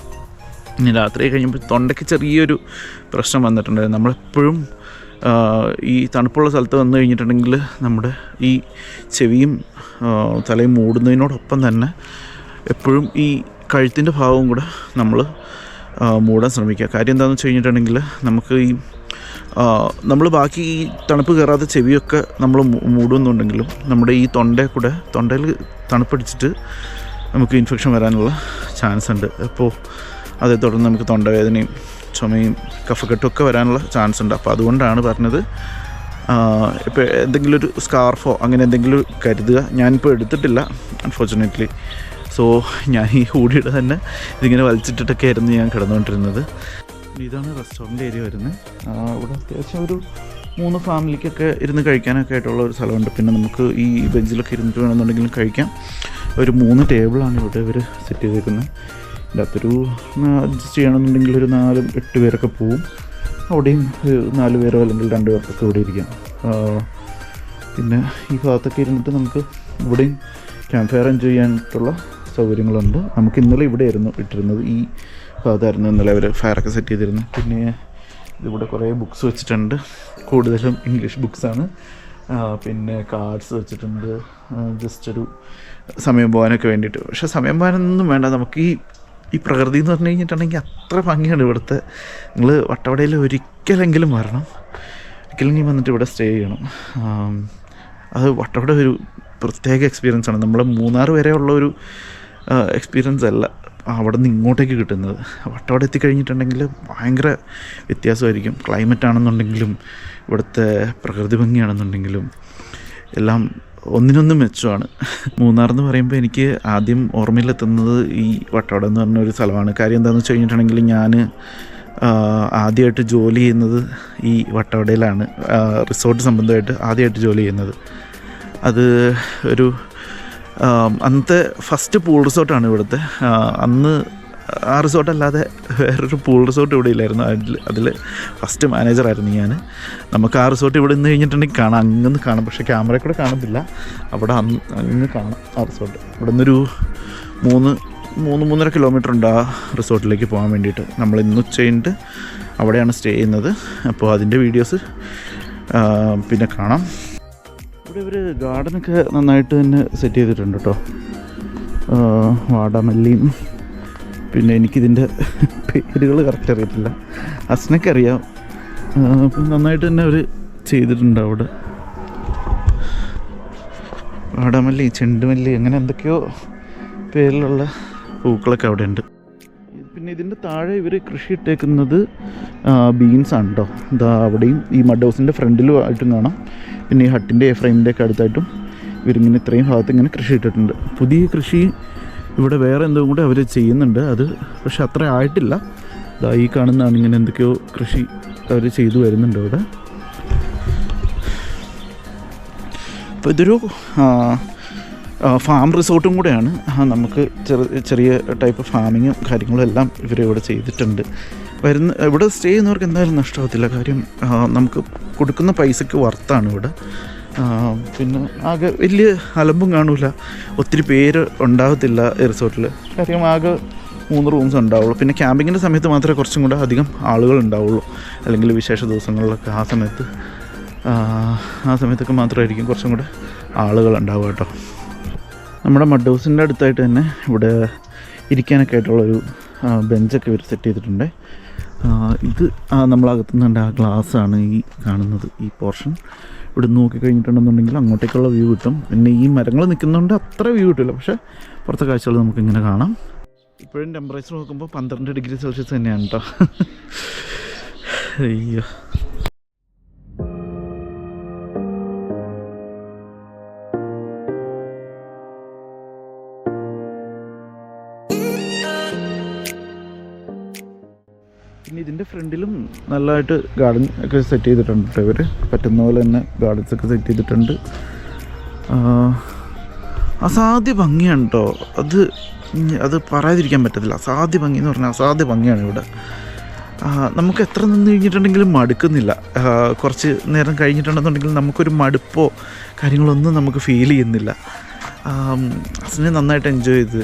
ഇനി രാത്രി കഴിയുമ്പോൾ തൊണ്ടയ്ക്ക് ചെറിയൊരു പ്രശ്നം വന്നിട്ടുണ്ടായിരുന്നു. നമ്മളെപ്പോഴും ഈ തണുപ്പുള്ള സ്ഥലത്ത് വന്നു കഴിഞ്ഞിട്ടുണ്ടെങ്കിൽ നമ്മുടെ ഈ ചെവിയും തലയും മൂടുന്നതിനോടൊപ്പം തന്നെ എപ്പോഴും ഈ കഴുത്തിൻ്റെ ഭാഗവും കൂടെ നമ്മൾ മൂടാൻ ശ്രമിക്കുക. കാര്യം എന്താണെന്ന് വെച്ച് കഴിഞ്ഞിട്ടുണ്ടെങ്കിൽ നമുക്ക് ഈ നമ്മൾ ബാക്കി ഈ തണുപ്പ് കയറാതെ ചെവിയൊക്കെ നമ്മൾ മൂടുന്നുണ്ടെങ്കിലും നമ്മുടെ ഈ തൊണ്ടയിൽ തണുപ്പടിച്ചിട്ട് നമുക്ക് ഇൻഫെക്ഷൻ വരാനുള്ള ചാൻസ് ഉണ്ട്. അപ്പോൾ അതേ തുടർന്ന് നമുക്ക് തൊണ്ടവേദനയും ചുമയും കഫക്കെട്ടൊക്കെ വരാനുള്ള ചാൻസ് ഉണ്ട്. അപ്പോൾ അതുകൊണ്ടാണ് പറഞ്ഞത്, ഇപ്പോൾ എന്തെങ്കിലും ഒരു സ്കാർഫോ അങ്ങനെ എന്തെങ്കിലും കരുതുക. ഞാനിപ്പോൾ എടുത്തിട്ടില്ല അൺഫോർച്ചുനേറ്റ്ലി. സോ ഞാൻ ഈ ഹൂഡിയുടെ തന്നെ ഇതിങ്ങനെ വലിച്ചിട്ടിട്ടൊക്കെ ആയിരുന്നു ഞാൻ കിടന്നുകൊണ്ടിരുന്നത്. ഇതാണ് റെസ്റ്റോറൻറ്റ് ഏരിയ വരുന്നത്. ഇവിടെ അത്യാവശ്യം ഒരു 3 ഫാമിലിക്കൊക്കെ ഇരുന്ന് കഴിക്കാനൊക്കെ ആയിട്ടുള്ള ഒരു സ്ഥലമുണ്ട്. പിന്നെ നമുക്ക് ഈ ബെഞ്ചിലൊക്കെ ഇരുന്നിട്ട് വേണമെന്നുണ്ടെങ്കിലും കഴിക്കാം. ഒരു 3 ടേബിളാണ് ഇവിടെ ഇവർ സെറ്റ് ചെയ്തിരിക്കുന്നത്. ഇതിൻ്റെ അകത്തൊരു അഡ്ജസ്റ്റ് ചെയ്യണമെന്നുണ്ടെങ്കിൽ ഒരു 4-8 പേരൊക്കെ പോവും. അവിടെയും 4 പേരോ അല്ലെങ്കിൽ 2 പേർക്കൊക്കെ ഇവിടെ ഇരിക്കാം. പിന്നെ ഈ ഭാഗത്തൊക്കെ ഇരുന്നിട്ട് നമുക്ക് ഇവിടെയും ക്യാമ്പ് ഫയർ എൻജോയ് ചെയ്യാനായിട്ടുള്ള സൗകര്യങ്ങളുണ്ട്. നമുക്ക് ഇന്നലെ ഇവിടെ ആയിരുന്നു ഇട്ടിരുന്നത്, ഈ ഭാഗത്തായിരുന്നു ഇന്നലെ അവർ ഫയറൊക്കെ സെറ്റ് ചെയ്തിരുന്നത്. പിന്നെ ഇതിവിടെ കുറേ ബുക്സ് വെച്ചിട്ടുണ്ട്, കൂടുതലും ഇംഗ്ലീഷ് ബുക്സാണ്. പിന്നെ കാർഡ്സ് വെച്ചിട്ടുണ്ട്, ജസ്റ്റ് ഒരു സമയം പോകാനൊക്കെ വേണ്ടിയിട്ട്. പക്ഷേ സമയം പോകാനൊന്നും വേണ്ട, നമുക്ക് ഈ പ്രകൃതി എന്ന് പറഞ്ഞു കഴിഞ്ഞിട്ടുണ്ടെങ്കിൽ അത്ര ഭംഗിയാണ് ഇവിടുത്തെ. നിങ്ങൾ വട്ടവടയിൽ ഒരിക്കലെങ്കിലും വരണം, ഒരിക്കലെങ്കിലും വന്നിട്ട് ഇവിടെ സ്റ്റേ ചെയ്യണം. അത് വട്ടവട ഒരു പ്രത്യേക എക്സ്പീരിയൻസാണ്. നമ്മൾ മൂന്നാർ വരെ ഉള്ള ഒരു എക്സ്പീരിയൻസ് അല്ല അവിടെ നിന്ന് ഇങ്ങോട്ടേക്ക് കിട്ടുന്നത്. വട്ടവട എത്തിക്കഴിഞ്ഞിട്ടുണ്ടെങ്കിൽ ഭയങ്കര വ്യത്യാസമായിരിക്കും. ക്ലൈമറ്റ് ആണെന്നുണ്ടെങ്കിലും ഇവിടുത്തെ പ്രകൃതി ഭംഗിയാണെന്നുണ്ടെങ്കിലും എല്ലാം ഒന്നിനൊന്നും മെച്ചമാണ്. മൂന്നാർ എന്ന് പറയുമ്പോൾ എനിക്ക് ആദ്യം ഓർമ്മയിലെത്തുന്നത് ഈ വട്ടവട എന്ന് പറഞ്ഞൊരു സ്ഥലമാണ്. കാര്യം എന്താണെന്ന് വെച്ച് കഴിഞ്ഞിട്ടുണ്ടെങ്കിൽ ഞാൻ ആദ്യമായിട്ട് ജോലി ചെയ്യുന്നത് ഈ വട്ടവടയിലാണ്. റിസോർട്ട് സംബന്ധമായിട്ട് ആദ്യമായിട്ട് ജോലി ചെയ്യുന്നത് അത് ഒരു അന്നത്തെ ഫസ്റ്റ് പൂൾ റിസോർട്ടാണ് ഇവിടുത്തെ. അന്ന് ആ റിസോർട്ടല്ലാതെ വേറൊരു പൂൾ റിസോർട്ട് ഇവിടെ ഇല്ലായിരുന്നു. അതിൽ ഫസ്റ്റ് മാനേജറായിരുന്നു ഞാൻ. നമുക്ക് ആ റിസോർട്ട് ഇവിടെ നിന്ന് കഴിഞ്ഞിട്ടുണ്ടെങ്കിൽ കാണാം, അങ്ങ് കാണാം. പക്ഷേ ക്യാമറയിൽ കൂടെ കാണത്തില്ല. അവിടെ അങ്ങ് കാണാം ആ റിസോർട്ട്. ഇവിടെ നിന്നൊരു മൂന്നര കിലോമീറ്റർ ഉണ്ട് ആ റിസോർട്ടിലേക്ക് പോകാൻ വേണ്ടിയിട്ട്. നമ്മൾ ഇന്ന് ഉച്ച കഴിഞ്ഞിട്ട് അവിടെയാണ് സ്റ്റേ ചെയ്യുന്നത്. അപ്പോൾ അതിൻ്റെ വീഡിയോസ് പിന്നെ കാണാം. ഇവിടെ ഇവർ ഗാർഡനൊക്കെ നന്നായിട്ട് തന്നെ സെറ്റ് ചെയ്തിട്ടുണ്ട് കേട്ടോ. വാടാമല്ലിയും പിന്നെ എനിക്കിതിൻ്റെ പേരുകൾ കറക്റ്റ് അറിയത്തില്ല, അസ്നയ്ക്ക് അറിയാം. നന്നായിട്ട് തന്നെ അവർ ചെയ്തിട്ടുണ്ട് അവിടെ. വാടാമല്ലി, ചെണ്ടുമല്ലി, അങ്ങനെ എന്തൊക്കെയോ പേരിലുള്ള പൂക്കളൊക്കെ അവിടെ ഉണ്ട്. പിന്നെ ഇതിൻ്റെ താഴെ ഇവർ കൃഷി ഇട്ടേക്കുന്നത് ബീൻസാണ് കേട്ടോ. ഇതാ അവിടെയും ഈ മഡ് ഹൗസിൻ്റെ ഫ്രണ്ടിലും ആയിട്ടും കാണാം. പിന്നെ ഈ ഹട്ടിൻ്റെ ഫ്രെയിമിൻ്റെ ഒക്കെ അടുത്തായിട്ടും ഇവരിങ്ങനെ ഇത്രയും ഭാഗത്ത് ഇങ്ങനെ കൃഷി ഇട്ടിട്ടുണ്ട്. പുതിയ കൃഷി ഇവിടെ വേറെ എന്തോ കൂടെ അവർ ചെയ്യുന്നുണ്ട്. അത് പക്ഷെ അത്ര ആയിട്ടില്ല. ഇതാ ഈ കാണുന്നതാണ് ഇങ്ങനെ എന്തൊക്കെയോ കൃഷി അവർ ചെയ്തു വരുന്നുണ്ട് അവിടെ. അപ്പോൾ ഇതൊരു ഫാം റിസോർട്ടും കൂടെയാണ്. നമുക്ക് ചെറിയ ടൈപ്പ് ഫാമിങ്ങും കാര്യങ്ങളും എല്ലാം ഇവരിവിടെ ചെയ്തിട്ടുണ്ട്. ഇവിടെ സ്റ്റേ ചെയ്യുന്നവർക്ക് എന്തായാലും നഷ്ടമാകത്തില്ല. കാര്യം നമുക്ക് കൊടുക്കുന്ന പൈസയ്ക്ക് വർത്താണ് ഇവിടെ. പിന്നെ ആകെ വലിയ അലമ്പും കാണില്ല, ഒത്തിരി പേര് ഉണ്ടാകത്തില്ല ഈ റിസോർട്ടിൽ. കാര്യം ആകെ 3 റൂംസ് ഉണ്ടാവുള്ളൂ. പിന്നെ ക്യാമ്പിങ്ങിൻ്റെ സമയത്ത് മാത്രമേ കുറച്ചും കൂടെ അധികം ആളുകൾ ഉണ്ടാവുള്ളൂ. അല്ലെങ്കിൽ വിശേഷ ദിവസങ്ങളിലൊക്കെ ആ സമയത്തൊക്കെ മാത്രമായിരിക്കും കുറച്ചും കൂടെ ആളുകൾ ഉണ്ടാവുക കേട്ടോ. നമ്മുടെ മഡ് ഹൗസിൻ്റെ അടുത്തായിട്ട് തന്നെ ഇവിടെ ഇരിക്കാനൊക്കെ ആയിട്ടുള്ളൊരു ബെഞ്ചൊക്കെ ഇവർ സെറ്റ് ചെയ്തിട്ടുണ്ട്. ഇത് നമ്മളകത്തു നിന്നുണ്ട് ആ ഗ്ലാസ്സാണ് ഈ കാണുന്നത്, ഈ പോർഷൻ. ഇവിടെ നോക്കിക്കഴിഞ്ഞിട്ടുണ്ടെന്നുണ്ടെങ്കിൽ അങ്ങോട്ടേക്കുള്ള വ്യൂ കിട്ടും. പിന്നെ ഈ മരങ്ങൾ നിൽക്കുന്നതുകൊണ്ട് അത്ര വ്യൂ കിട്ടില്ല, പക്ഷേ പുറത്തെ കാഴ്ചകൾ നമുക്കിങ്ങനെ കാണാം. ഇപ്പോഴും ടെമ്പറേച്ചർ നോക്കുമ്പോൾ 12 ഡിഗ്രി സെൽഷ്യസ് തന്നെയാണ് കേട്ടോ. അയ്യോ, പിന്നെ ഇതിൻ്റെ ഫ്രണ്ടിലും നല്ലതായിട്ട് ഗാർഡൻ ഒക്കെ സെറ്റ് ചെയ്തിട്ടുണ്ട് കേട്ടോ. ഇവർ പറ്റുന്ന പോലെ തന്നെ ഗാർഡൻസ് ഒക്കെ സെറ്റ് ചെയ്തിട്ടുണ്ട്. അസാധ്യ ഭംഗിയാണ് കേട്ടോ. അത് പറയാതിരിക്കാൻ പറ്റത്തില്ല. അസാധ്യ ഭംഗി എന്ന് പറഞ്ഞാൽ അസാധ്യ ഭംഗിയാണ് ഇവിടെ. നമുക്ക് എത്ര നിന്ന് കഴിഞ്ഞിട്ടുണ്ടെങ്കിലും മടുക്കുന്നില്ല. കുറച്ച് നേരം കഴിഞ്ഞിട്ടുണ്ടെന്നുണ്ടെങ്കിൽ നമുക്കൊരു മടുപ്പോ കാര്യങ്ങളൊന്നും നമുക്ക് ഫീൽ ചെയ്യുന്നില്ല. അസിനെ നന്നായിട്ട് എൻജോയ് ചെയ്ത്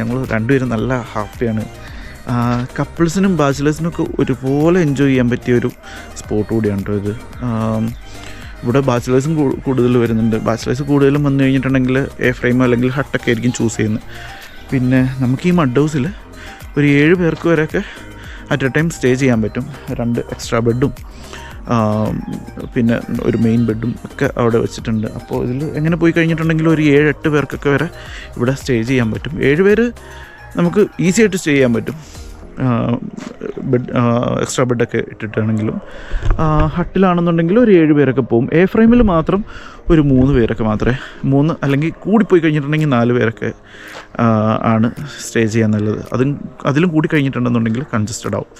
ഞങ്ങൾ രണ്ടുപേരും നല്ല ഹാപ്പിയാണ്. കപ്പിൾസിനും ബാച്ചിലേഴ്സിനൊക്കെ ഒരുപോലെ എൻജോയ് ചെയ്യാൻ പറ്റിയൊരു സ്പോട്ട് കൂടിയാണ് കേട്ടോ ഇത്. ഇവിടെ ബാച്ചിലേഴ്സും കൂടുതൽ വരുന്നുണ്ട്. ബാച്ചിലേഴ്സ് കൂടുതലും വന്നു കഴിഞ്ഞിട്ടുണ്ടെങ്കിൽ ഫ്രെയിമോ അല്ലെങ്കിൽ ഹട്ടൊക്കെ ആയിരിക്കും ചൂസ് ചെയ്യുന്നത്. പിന്നെ നമുക്ക് ഈ മഡ് ഹൗസിൽ ഒരു 7 പേർക്ക് വരെയൊക്കെ അറ്റ് എ ടൈം സ്റ്റേ ചെയ്യാൻ പറ്റും. 2 എക്സ്ട്രാ ബെഡും പിന്നെ ഒരു മെയിൻ ബെഡും ഒക്കെ അവിടെ വെച്ചിട്ടുണ്ട്. അപ്പോൾ ഇതിൽ എങ്ങനെ പോയി കഴിഞ്ഞിട്ടുണ്ടെങ്കിൽ ഒരു 7-8 പേർക്കൊക്കെ വരെ ഇവിടെ സ്റ്റേ ചെയ്യാൻ പറ്റും. 7 പേര് നമുക്ക് ഈസി ആയിട്ട് സ്റ്റേ ചെയ്യാൻ പറ്റും. എക്സ്ട്രാ ബെഡൊക്കെ ഇട്ടിട്ടാണെങ്കിലും. ഹട്ടിലാണെന്നുണ്ടെങ്കിൽ ഒരു 7 പേരൊക്കെ പോകും. ഫ്രെയിമിൽ മാത്രം ഒരു 3 പേരൊക്കെ മാത്രമേ, 3 അല്ലെങ്കിൽ കൂടിപ്പോയി കഴിഞ്ഞിട്ടുണ്ടെങ്കിൽ 4 പേരൊക്കെ ആണ് സ്റ്റേ ചെയ്യാൻ നല്ലത്. അതിലും കൂടി കഴിഞ്ഞിട്ടുണ്ടെന്നുണ്ടെങ്കിൽ കൺജസ്റ്റഡ് ആവും.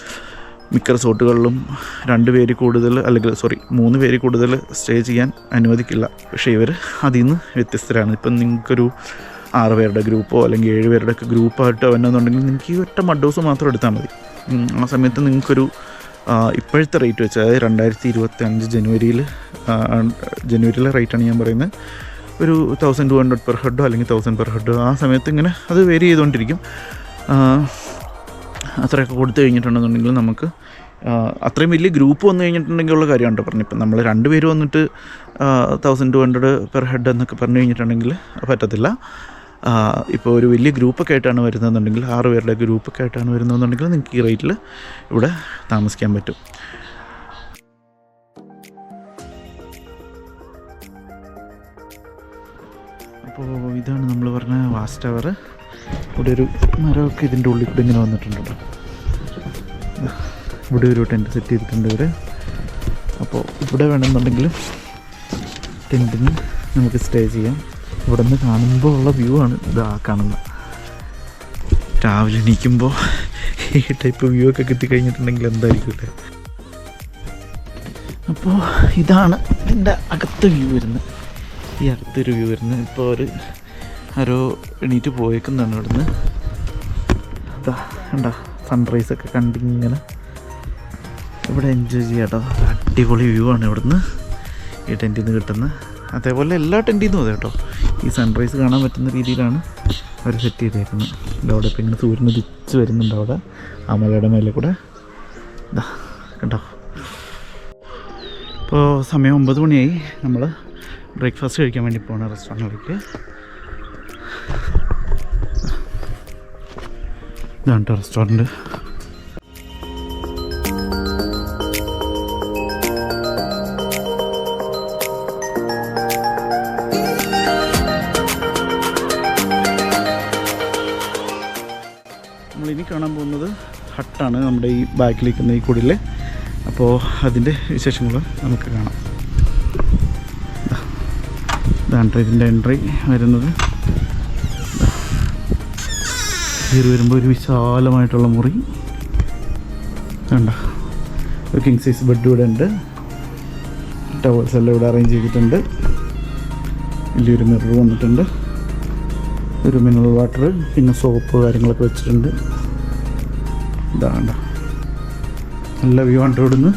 മിക്ക റിസോർട്ടുകളിലും 2 പേര് കൂടുതൽ അല്ലെങ്കിൽ 3 പേര് കൂടുതൽ സ്റ്റേ ചെയ്യാൻ അനുവദിക്കില്ല. പക്ഷേ ഇവർ അതിൽ നിന്ന് വ്യത്യസ്തരാണ്. ഇപ്പം നിങ്ങൾക്കൊരു 6 പേരുടെ ഗ്രൂപ്പോ അല്ലെങ്കിൽ 7 പേരുടെ ഒക്കെ ഗ്രൂപ്പായിട്ട് വന്നെന്നുണ്ടെങ്കിൽ നിങ്ങൾക്ക് ഈ ഒറ്റ മഡ് ഹൗസ് മാത്രം എടുത്താൽ മതി. ആ സമയത്ത് നിങ്ങൾക്കൊരു ഇപ്പോഴത്തെ റേറ്റ് വെച്ച്, അതായത് 2025 ജനുവരിയിലെ റേറ്റാണ് ഞാൻ പറയുന്നത്, ഒരു 1200 പെർ ഹെഡോ അല്ലെങ്കിൽ 1000 പെർ ഹെഡോ ആ സമയത്ത് ഇങ്ങനെ അത് വേരി ചെയ്തുകൊണ്ടിരിക്കും. അത്രയൊക്കെ കൊടുത്തു കഴിഞ്ഞിട്ടുണ്ടെന്നുണ്ടെങ്കിൽ നമുക്ക് അത്രയും വലിയ ഗ്രൂപ്പ് വന്നു കഴിഞ്ഞിട്ടുണ്ടെങ്കിൽ ഉള്ള കാര്യമാണ് പറഞ്ഞു. ഇപ്പം നമ്മൾ 2 പേര് വന്നിട്ട് 1200 പെർ ഹെഡ് എന്നൊക്കെ പറഞ്ഞു കഴിഞ്ഞിട്ടുണ്ടെങ്കിൽ പറ്റത്തില്ല. ഇപ്പോൾ ഒരു വലിയ ഗ്രൂപ്പൊക്കെ ആയിട്ടാണ് വരുന്നതെന്നുണ്ടെങ്കിൽ 6 പേരുടെ ഗ്രൂപ്പൊക്കെ ആയിട്ടാണ് വരുന്നതെന്നുണ്ടെങ്കിൽ നിങ്ങൾക്ക് ഈ റേറ്റിൽ ഇവിടെ താമസിക്കാൻ പറ്റും. അപ്പോൾ ഇതാണ് നമ്മൾ പറഞ്ഞ വാസ്റ്റ് ടവർ. ഇവിടെ ഒരു മരമൊക്കെ ഇതിൻ്റെ ഉള്ളിൽ കൂടെ ഇങ്ങനെ വന്നിട്ടുണ്ട്. ഇവിടെ ഒരു ടെൻറ്റ് സെറ്റ് ചെയ്തിട്ടുണ്ട് ഇവർ. അപ്പോൾ ഇവിടെ വേണമെന്നുണ്ടെങ്കിലും ടെൻറ്റിന് നമുക്ക് സ്റ്റേ ചെയ്യാം. ഇവിടെ നിന്ന് കാണുമ്പോൾ ഉള്ള വ്യൂ ആണ് ഇതാ കാണുന്നത്. രാവിലെ എണീക്കുമ്പോൾ ഈ ടൈപ്പ് വ്യൂ ഒക്കെ കിട്ടിക്കഴിഞ്ഞിട്ടുണ്ടെങ്കിൽ എന്തായിരിക്കും അല്ലേ. അപ്പോൾ ഇതാണ് ഇതിൻ്റെ അകത്ത് വ്യൂ വരുന്നത്. ഈ അകത്തൊരു വ്യൂ വരുന്നത്. ഇപ്പോൾ ആരോ എണീറ്റ് പോയേക്കുന്നതാണ് ഇവിടുന്ന്. അതാ കണ്ടോ, സൺറൈസൊക്കെ കണ്ടിങ്ങനെ ഇവിടെ എൻജോയ് ചെയ്യാം കേട്ടോ. അടിപൊളി വ്യൂ ആണ് ഇവിടുന്ന് ഈ ടെൻറ്റിൽ നിന്ന് കിട്ടുന്നത്. അതേപോലെ എല്ലാ ടെൻറ്റിൽ നിന്നും അതെ കേട്ടോ. ഈ സൺറൈസ് കാണാൻ പറ്റുന്ന രീതിയിലാണ് അവർ സെറ്റ് ചെയ്തേക്കുന്നത്. അവിടെ ഇപ്പം ഇങ്ങനെ സൂര്യൻ ഉദിച്ച് വരുന്നുണ്ട് അവിടെ ആ മലയുടെ മേലെ കൂടെ. ഇതാ കണ്ടോ. ഇപ്പോൾ സമയം 9 മണിയായി. നമ്മൾ ബ്രേക്ക്ഫാസ്റ്റ് കഴിക്കാൻ വേണ്ടി പോകണം റെസ്റ്റോറൻറ്റിലേക്ക്. ഇതാണ് കേട്ടോ റെസ്റ്റോറൻറ്റ്. നമ്മളിനി കാണാൻ പോകുന്നത് ഹട്ടാണ്, നമ്മുടെ ഈ ബാക്കിലിരിക്കുന്ന ഈ കുടിൽ. അപ്പോൾ അതിൻ്റെ വിശേഷങ്ങൾ നമുക്ക് കാണാം. ഇതാണ് ഇതിൻ്റെ എൻട്രി വരുന്നത്. കയറി വരുമ്പോൾ ഒരു വിശാലമായിട്ടുള്ള മുറി കണ്ട. ഒരു കിങ് സൈസ് ബെഡ് ഇവിടെ ഉണ്ട്. ടവൽസ് എല്ലാം ഇവിടെ അറേഞ്ച് ചെയ്തിട്ടുണ്ട്. വലിയൊരു മിറർ വന്നിട്ടുണ്ട്. ഒരു മിനറൽ വാട്ടർ, പിന്നെ സോപ്പ് കാര്യങ്ങളൊക്കെ വെച്ചിട്ടുണ്ട്. ഇതാണ്ട നല്ല വ്യൂ ആണ് ഇവിടുന്ന്.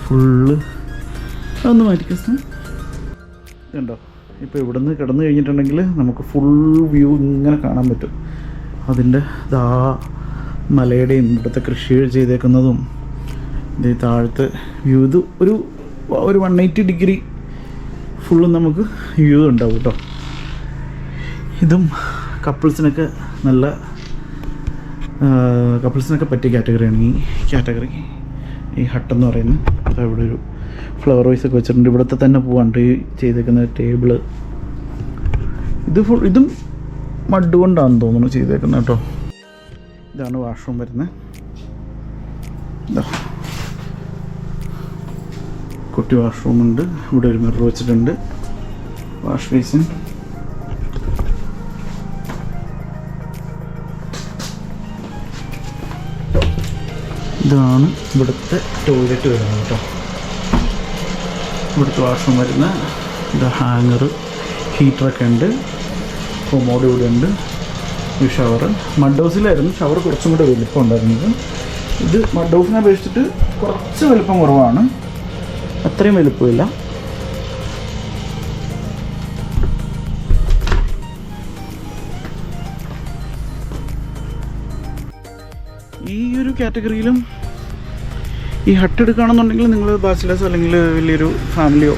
ഫുള്ള് അതൊന്ന് മാറ്റിക്കസം ഇതുണ്ടോ. ഇപ്പോൾ ഇവിടുന്ന് കിടന്നു കഴിഞ്ഞിട്ടുണ്ടെങ്കിൽ നമുക്ക് ഫുൾ വ്യൂ ഇങ്ങനെ കാണാൻ പറ്റും. അതിൻ്റെ മലയുടെയും ഇവിടുത്തെ കൃഷി ചെയ്തേക്കുന്നതും ഇത് താഴത്തെ വ്യൂ. ഇത് ഒരു 180 ഡിഗ്രി ഫുള്ളും നമുക്ക് വ്യൂ ഉണ്ടാവും കേട്ടോ. ഇതും കപ്പിൾസിനൊക്കെ പറ്റിയ കാറ്റഗറിയാണ് ഈ കാറ്റഗറി, ഈ ഹട്ടെന്ന് പറയുന്നത്. അപ്പോൾ ഇവിടെ ഒരു ഫ്ലവർ വൈസ് ഒക്കെ വെച്ചിട്ടുണ്ട്. ഇവിടുത്തെ തന്നെ പോവാണ്ട് ഈ ചെയ്തേക്കുന്ന ടേബിള്. ഇതും മഡ് കൊണ്ടാണെന്ന് തോന്നുന്നു ചെയ്തേക്കുന്നത് കേട്ടോ. ഇതാണ് വാഷ്റൂം വരുന്നത്. കുട്ടി വാഷ്റൂമുണ്ട്. ഇവിടെ ഒരു മിറർ വെച്ചിട്ടുണ്ട്. Wash basin. ഇതാണ് ഇവിടുത്തെ ടോയ്ലറ്റ് വരുന്നത് കേട്ടോ. ഇവിടുത്തെ വാഷ്റൂം വരുന്ന ഇത് ഹാങ്ങർ, ഹീറ്ററൊക്കെ ഉണ്ട്. കൊമോഡ് ഇവിടെ ഉണ്ട്. ഈ ഷവർ മഡ് ഹൗസിലായിരുന്നു ഷവർ കുറച്ചും കൂടെ വലിപ്പം ഉണ്ടായിരുന്നത്. ഇത് മഡ് ഹൗസിനെ അപേക്ഷിച്ചിട്ട് കുറച്ച് വലിപ്പം കുറവാണ്, അത്രയും വലിപ്പമില്ല. ഈ ഒരു കാറ്റഗറിയിലും ഈ ഹട്ട് എടുക്കുകയാണെന്നുണ്ടെങ്കിൽ നിങ്ങൾ ബാച്ചിലേഴ്സോ അല്ലെങ്കിൽ വലിയൊരു ഫാമിലിയോ,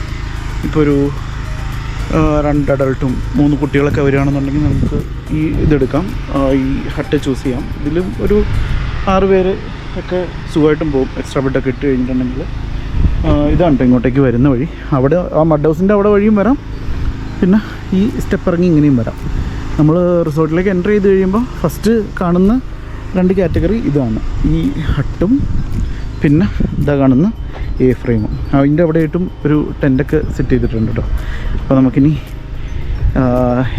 ഇപ്പോൾ ഒരു 2 അഡൾട്ടും 3 കുട്ടികളൊക്കെ വരികയാണെന്നുണ്ടെങ്കിൽ നമുക്ക് ഈ ഇതെടുക്കാം, ഈ ഹട്ട് ചൂസ് ചെയ്യാം. ഇതിലും ഒരു 6 പേര് ഒക്കെ സുഖമായിട്ടും പോകും. എക്സ്ട്രാ ബെഡൊക്കെ ഇട്ട് കഴിഞ്ഞിട്ടുണ്ടെങ്കിൽ. ഇതാണ് കേട്ടോ ഇങ്ങോട്ടേക്ക് വരുന്ന വഴി. അവിടെ ആ മഡ് ഹൗസിൻ്റെ അവിടെ വഴിയും വരാം, പിന്നെ ഈ സ്റ്റെപ്പ് ഇറങ്ങി ഇങ്ങനെയും വരാം. നമ്മൾ റിസോർട്ടിലേക്ക് എൻ്റർ ചെയ്ത് കഴിയുമ്പോൾ ഫസ്റ്റ് കാണുന്ന 2 കാറ്റഗറി ഇതാണ്, ഈ ഹട്ടും പിന്നെ ഇതാ കാണുന്ന എ ഫ്രെയിമും. അതിൻ്റെ അവിടെയായിട്ടും ഒരു ടെൻ്റൊക്കെ സെറ്റ് ചെയ്തിട്ടുണ്ട് കേട്ടോ. അപ്പോൾ നമുക്കിനി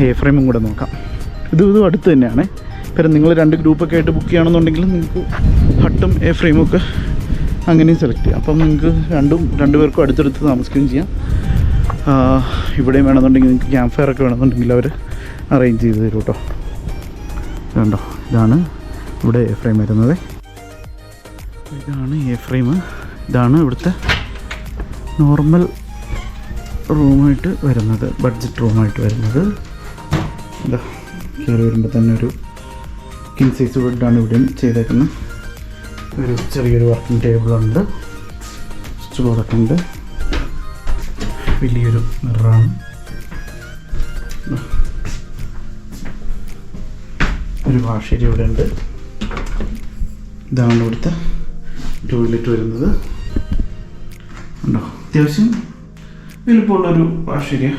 എ ഫ്രെയിമും കൂടെ നോക്കാം. ഇതും അടുത്ത് തന്നെയാണ്. പിന്നെ നിങ്ങൾ 2 ഗ്രൂപ്പൊക്കെ ആയിട്ട് ബുക്ക് ചെയ്യുകയാണെന്നുണ്ടെങ്കിൽ നിങ്ങൾക്ക് ഹട്ടും എ ഫ്രെയിമും ഒക്കെ അങ്ങനെയും സെലക്ട് ചെയ്യാം. അപ്പം നിങ്ങൾക്ക് 2 പേർക്കും അടുത്തടുത്ത് താമസിക്കുകയും ചെയ്യാം. ഇവിടെയും വേണമെന്നുണ്ടെങ്കിൽ നിങ്ങൾക്ക് ക്യാമ്പ് ഫയർ ഒക്കെ വേണമെന്നുണ്ടെങ്കിൽ അവർ അറേഞ്ച് ചെയ്ത് തരും കേട്ടോ. കണ്ടോ, ഇതാണ് ഇവിടെ എ ഫ്രെയിം വരുന്നത്. ഇതാണ് എ ഫ്രെയിം. ഇതാണ് ഇവിടുത്തെ നോർമൽ റൂമായിട്ട് വരുന്നത്, ബഡ്ജറ്റ് റൂമായിട്ട് വരുന്നത്. ഇതാ കയറി വരുമ്പോൾ തന്നെ ഒരു കിങ് സൈസ് ബെഡാണ് ഇവിടെയും ചെയ്തേക്കുന്നത്. ഒരു ചെറിയൊരു വർക്കിംഗ് ടേബിളുണ്ട്, സ്വിച്ച് ബോർഡൊക്കെ ഉണ്ട്. വലിയൊരു മിററാണ്. ഒരു വാഷേരി ഇവിടെ ഉണ്ട്. ഇതാണ് ഇവിടുത്തെ ടോയ്ലറ്റ് വരുന്നത്. ഉണ്ടോ, അത്യാവശ്യം വലുപ്പമുള്ളൊരു വാഷേരിയ,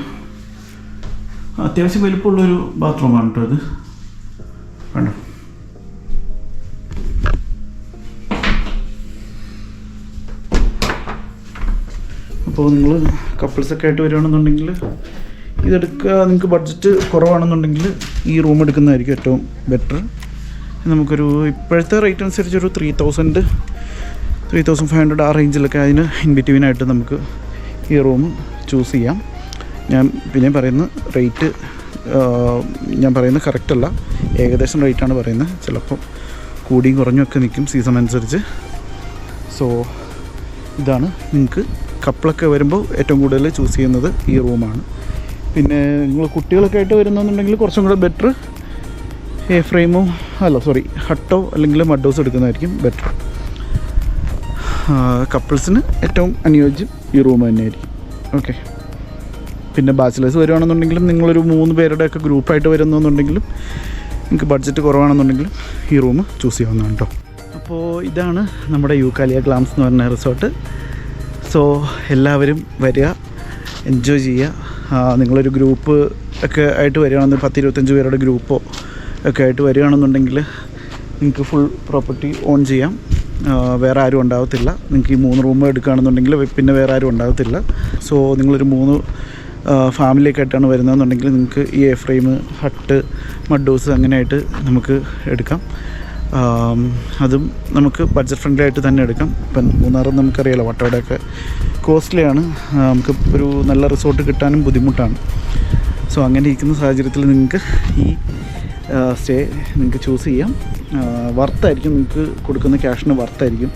അത്യാവശ്യം വലുപ്പമുള്ളൊരു ബാത്റൂമാണ് കേട്ടോ ഇത്. കണ്ടോ, അപ്പോൾ നിങ്ങൾ കപ്പിൾസൊക്കെ ആയിട്ട് വരികയാണെന്നുണ്ടെങ്കിൽ ഇതെടുക്കുക. നിങ്ങൾക്ക് ബഡ്ജറ്റ് കുറവാണെന്നുണ്ടെങ്കിൽ ഈ റൂം എടുക്കുന്നതായിരിക്കും ഏറ്റവും ബെറ്റർ. നമുക്കൊരു ഇപ്പോഴത്തെ റേറ്റ് അനുസരിച്ച് ഒരു 3,500 ആ റേഞ്ചിലൊക്കെ അതിന് ഇൻ ബിറ്റ്വീനായിട്ട് നമുക്ക് ഈ റൂം ചൂസ് ചെയ്യാം. ഞാൻ പിന്നെ പറയുന്ന റേറ്റ് ഞാൻ പറയുന്നത് കറക്റ്റല്ല, ഏകദേശം റേറ്റാണ് പറയുന്നത്. ചിലപ്പോൾ കൂടിയും കുറഞ്ഞൊക്കെ നിൽക്കും സീസൺ അനുസരിച്ച്. സോ ഇതാണ് നിങ്ങൾക്ക് കപ്പിളൊക്കെ വരുമ്പോൾ ഏറ്റവും കൂടുതൽ ചൂസ് ചെയ്യുന്നത് ഈ റൂമാണ്. പിന്നെ നിങ്ങൾ കുട്ടികളൊക്കെ ആയിട്ട് വരുന്നതെന്നുണ്ടെങ്കിൽ കുറച്ചും കൂടെ ബെറ്റർ എ ഫ്രെയിമോ ഹട്ടോ അല്ലെങ്കിൽ മഡ് ഹൗസ് എടുക്കുന്നതായിരിക്കും ബെറ്റർ. കപ്പിൾസിന് ഏറ്റവും അനുയോജ്യം ഈ റൂം തന്നെയായിരിക്കും. ഓക്കെ. പിന്നെ ബാച്ചിലേഴ്സ് വരുവാണെന്നുണ്ടെങ്കിലും നിങ്ങളൊരു 3 പേരുടെയൊക്കെ ഗ്രൂപ്പായിട്ട് വരുന്നതെന്നുണ്ടെങ്കിലും നിങ്ങൾക്ക് ബഡ്ജറ്റ് കുറവാണെന്നുണ്ടെങ്കിലും ഈ റൂം ചൂസ് ചെയ്യാവുന്നതാണ് കേട്ടോ. അപ്പോൾ ഇതാണ് നമ്മുടെ യൂക്കാലിയ ഗ്ലാംസ് എന്ന് പറഞ്ഞ റിസോർട്ട്. സോ എല്ലാവരും വരിക, എൻജോയ് ചെയ്യുക. നിങ്ങളൊരു ഗ്രൂപ്പ് ഒക്കെ ആയിട്ട് വരികയാണെന്ന് 10-25 പേരുടെ ഗ്രൂപ്പോ ഒക്കെ ആയിട്ട് വരികയാണെന്നുണ്ടെങ്കിൽ നിങ്ങൾക്ക് ഫുൾ പ്രോപ്പർട്ടി ഓൺ ചെയ്യാം. വേറെ ആരും ഉണ്ടാകത്തില്ല. നിങ്ങൾക്ക് ഈ 3 റൂം എടുക്കുകയാണെന്നുണ്ടെങ്കിൽ പിന്നെ വേറെ ആരും ഉണ്ടാകത്തില്ല. സോ നിങ്ങളൊരു 3 ഫാമിലിയൊക്കെ ആയിട്ടാണ് വരുന്നതെന്നുണ്ടെങ്കിൽ നിങ്ങൾക്ക് ഈ A frame, hut, mud house അങ്ങനെയായിട്ട് നമുക്ക് എടുക്കാം. അതും നമുക്ക് ബഡ്ജറ്റ് ഫ്രണ്ട്ലി ആയിട്ട് തന്നെ എടുക്കാം. ഇപ്പം മൂന്നാറും നമുക്കറിയാലോ വട്ടവടയൊക്കെ കോസ്റ്റ്ലിയാണ്. നമുക്ക് ഒരു നല്ല റിസോർട്ട് കിട്ടാനും ബുദ്ധിമുട്ടാണ്. സോ അങ്ങനെ ഇരിക്കുന്ന സാഹചര്യത്തിൽ നിങ്ങൾക്ക് ഈ സ്റ്റേ നിങ്ങൾക്ക് ചൂസ് ചെയ്യാം. വർത്തായിരിക്കും, നിങ്ങൾക്ക് കൊടുക്കുന്ന ക്യാഷിന് വർത്തായിരിക്കും.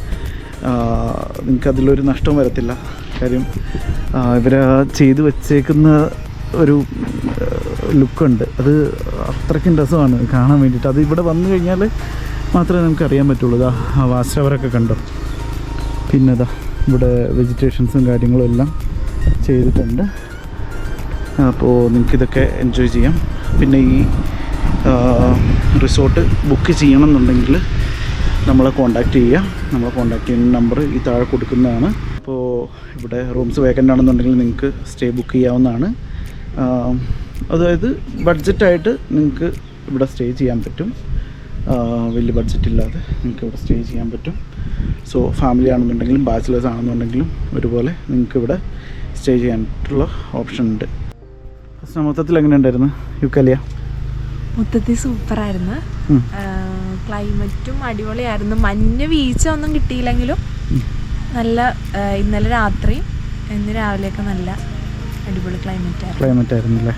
നിങ്ങൾക്ക് അതിലൊരു നഷ്ടവും വരത്തില്ല. കാര്യം ഇവർ ചെയ്ത് വെച്ചേക്കുന്ന ഒരു ലുക്കുണ്ട്, അത് അത്രയ്ക്കും രസമാണ് കാണാൻ വേണ്ടിയിട്ട്. അത് ഇവിടെ വന്നു കഴിഞ്ഞാൽ മാത്രമേ നമുക്ക് അറിയാൻ പറ്റുള്ളൂ. വാച്ച് ടവറൊക്കെ കണ്ടോ. പിന്നെ ഇവിടെ വെജിറ്റേഷൻസും കാര്യങ്ങളും എല്ലാം ചെയ്തിട്ടുണ്ട്. അപ്പോൾ നിങ്ങൾക്കിതൊക്കെ എൻജോയ് ചെയ്യാം. പിന്നെ ഈ റിസോർട്ട് ബുക്ക് ചെയ്യണം എന്നുണ്ടെങ്കിൽ നമ്മളെ കോൺടാക്റ്റ് ചെയ്യുക. നമ്മളെ കോൺടാക്റ്റ് ചെയ്യുന്ന നമ്പർ ഈ താഴെ കൊടുക്കുന്നതാണ്. അപ്പോൾ ഇവിടെ റൂംസ് വേക്കൻ്റ് ആണെന്നുണ്ടെങ്കിൽ നിങ്ങൾക്ക് സ്റ്റേ ബുക്ക് ചെയ്യാവുന്നതാണ്. അതായത് ബഡ്ജറ്റായിട്ട് നിങ്ങൾക്ക് ഇവിടെ സ്റ്റേ ചെയ്യാൻ പറ്റും. വലിയ ബഡ്ജറ്റ് ഇല്ലാതെ നിങ്ങൾക്ക് ഇവിടെ സ്റ്റേ ചെയ്യാൻ പറ്റും. സോ ഫാമിലി ആണെന്നുണ്ടെങ്കിലും ബാച്ചിലേഴ്സ് ആണെന്നുണ്ടെങ്കിലും ഒരുപോലെ നിങ്ങൾക്ക് ഇവിടെ സ്റ്റേ ചെയ്യാനായിട്ടുള്ള ഓപ്ഷൻ ഉണ്ട്. ഫസ്റ്റ് മൊത്തത്തിൽ എങ്ങനെ ഉണ്ടായിരുന്നു യൂക്കാലിയ? മൊത്തത്തിൽ സൂപ്പറായിരുന്നു. ക്ലൈമറ്റും അടിപൊളിയായിരുന്നു. മഞ്ഞ് വീഴ്ച ഒന്നും കിട്ടിയില്ലെങ്കിലും നല്ല ഇന്നലെ രാത്രി ഇന്ന് രാവിലെയൊക്കെ നല്ല അടിപൊളി ക്ലൈമറ്റ് ആയിരുന്നു അല്ലേ?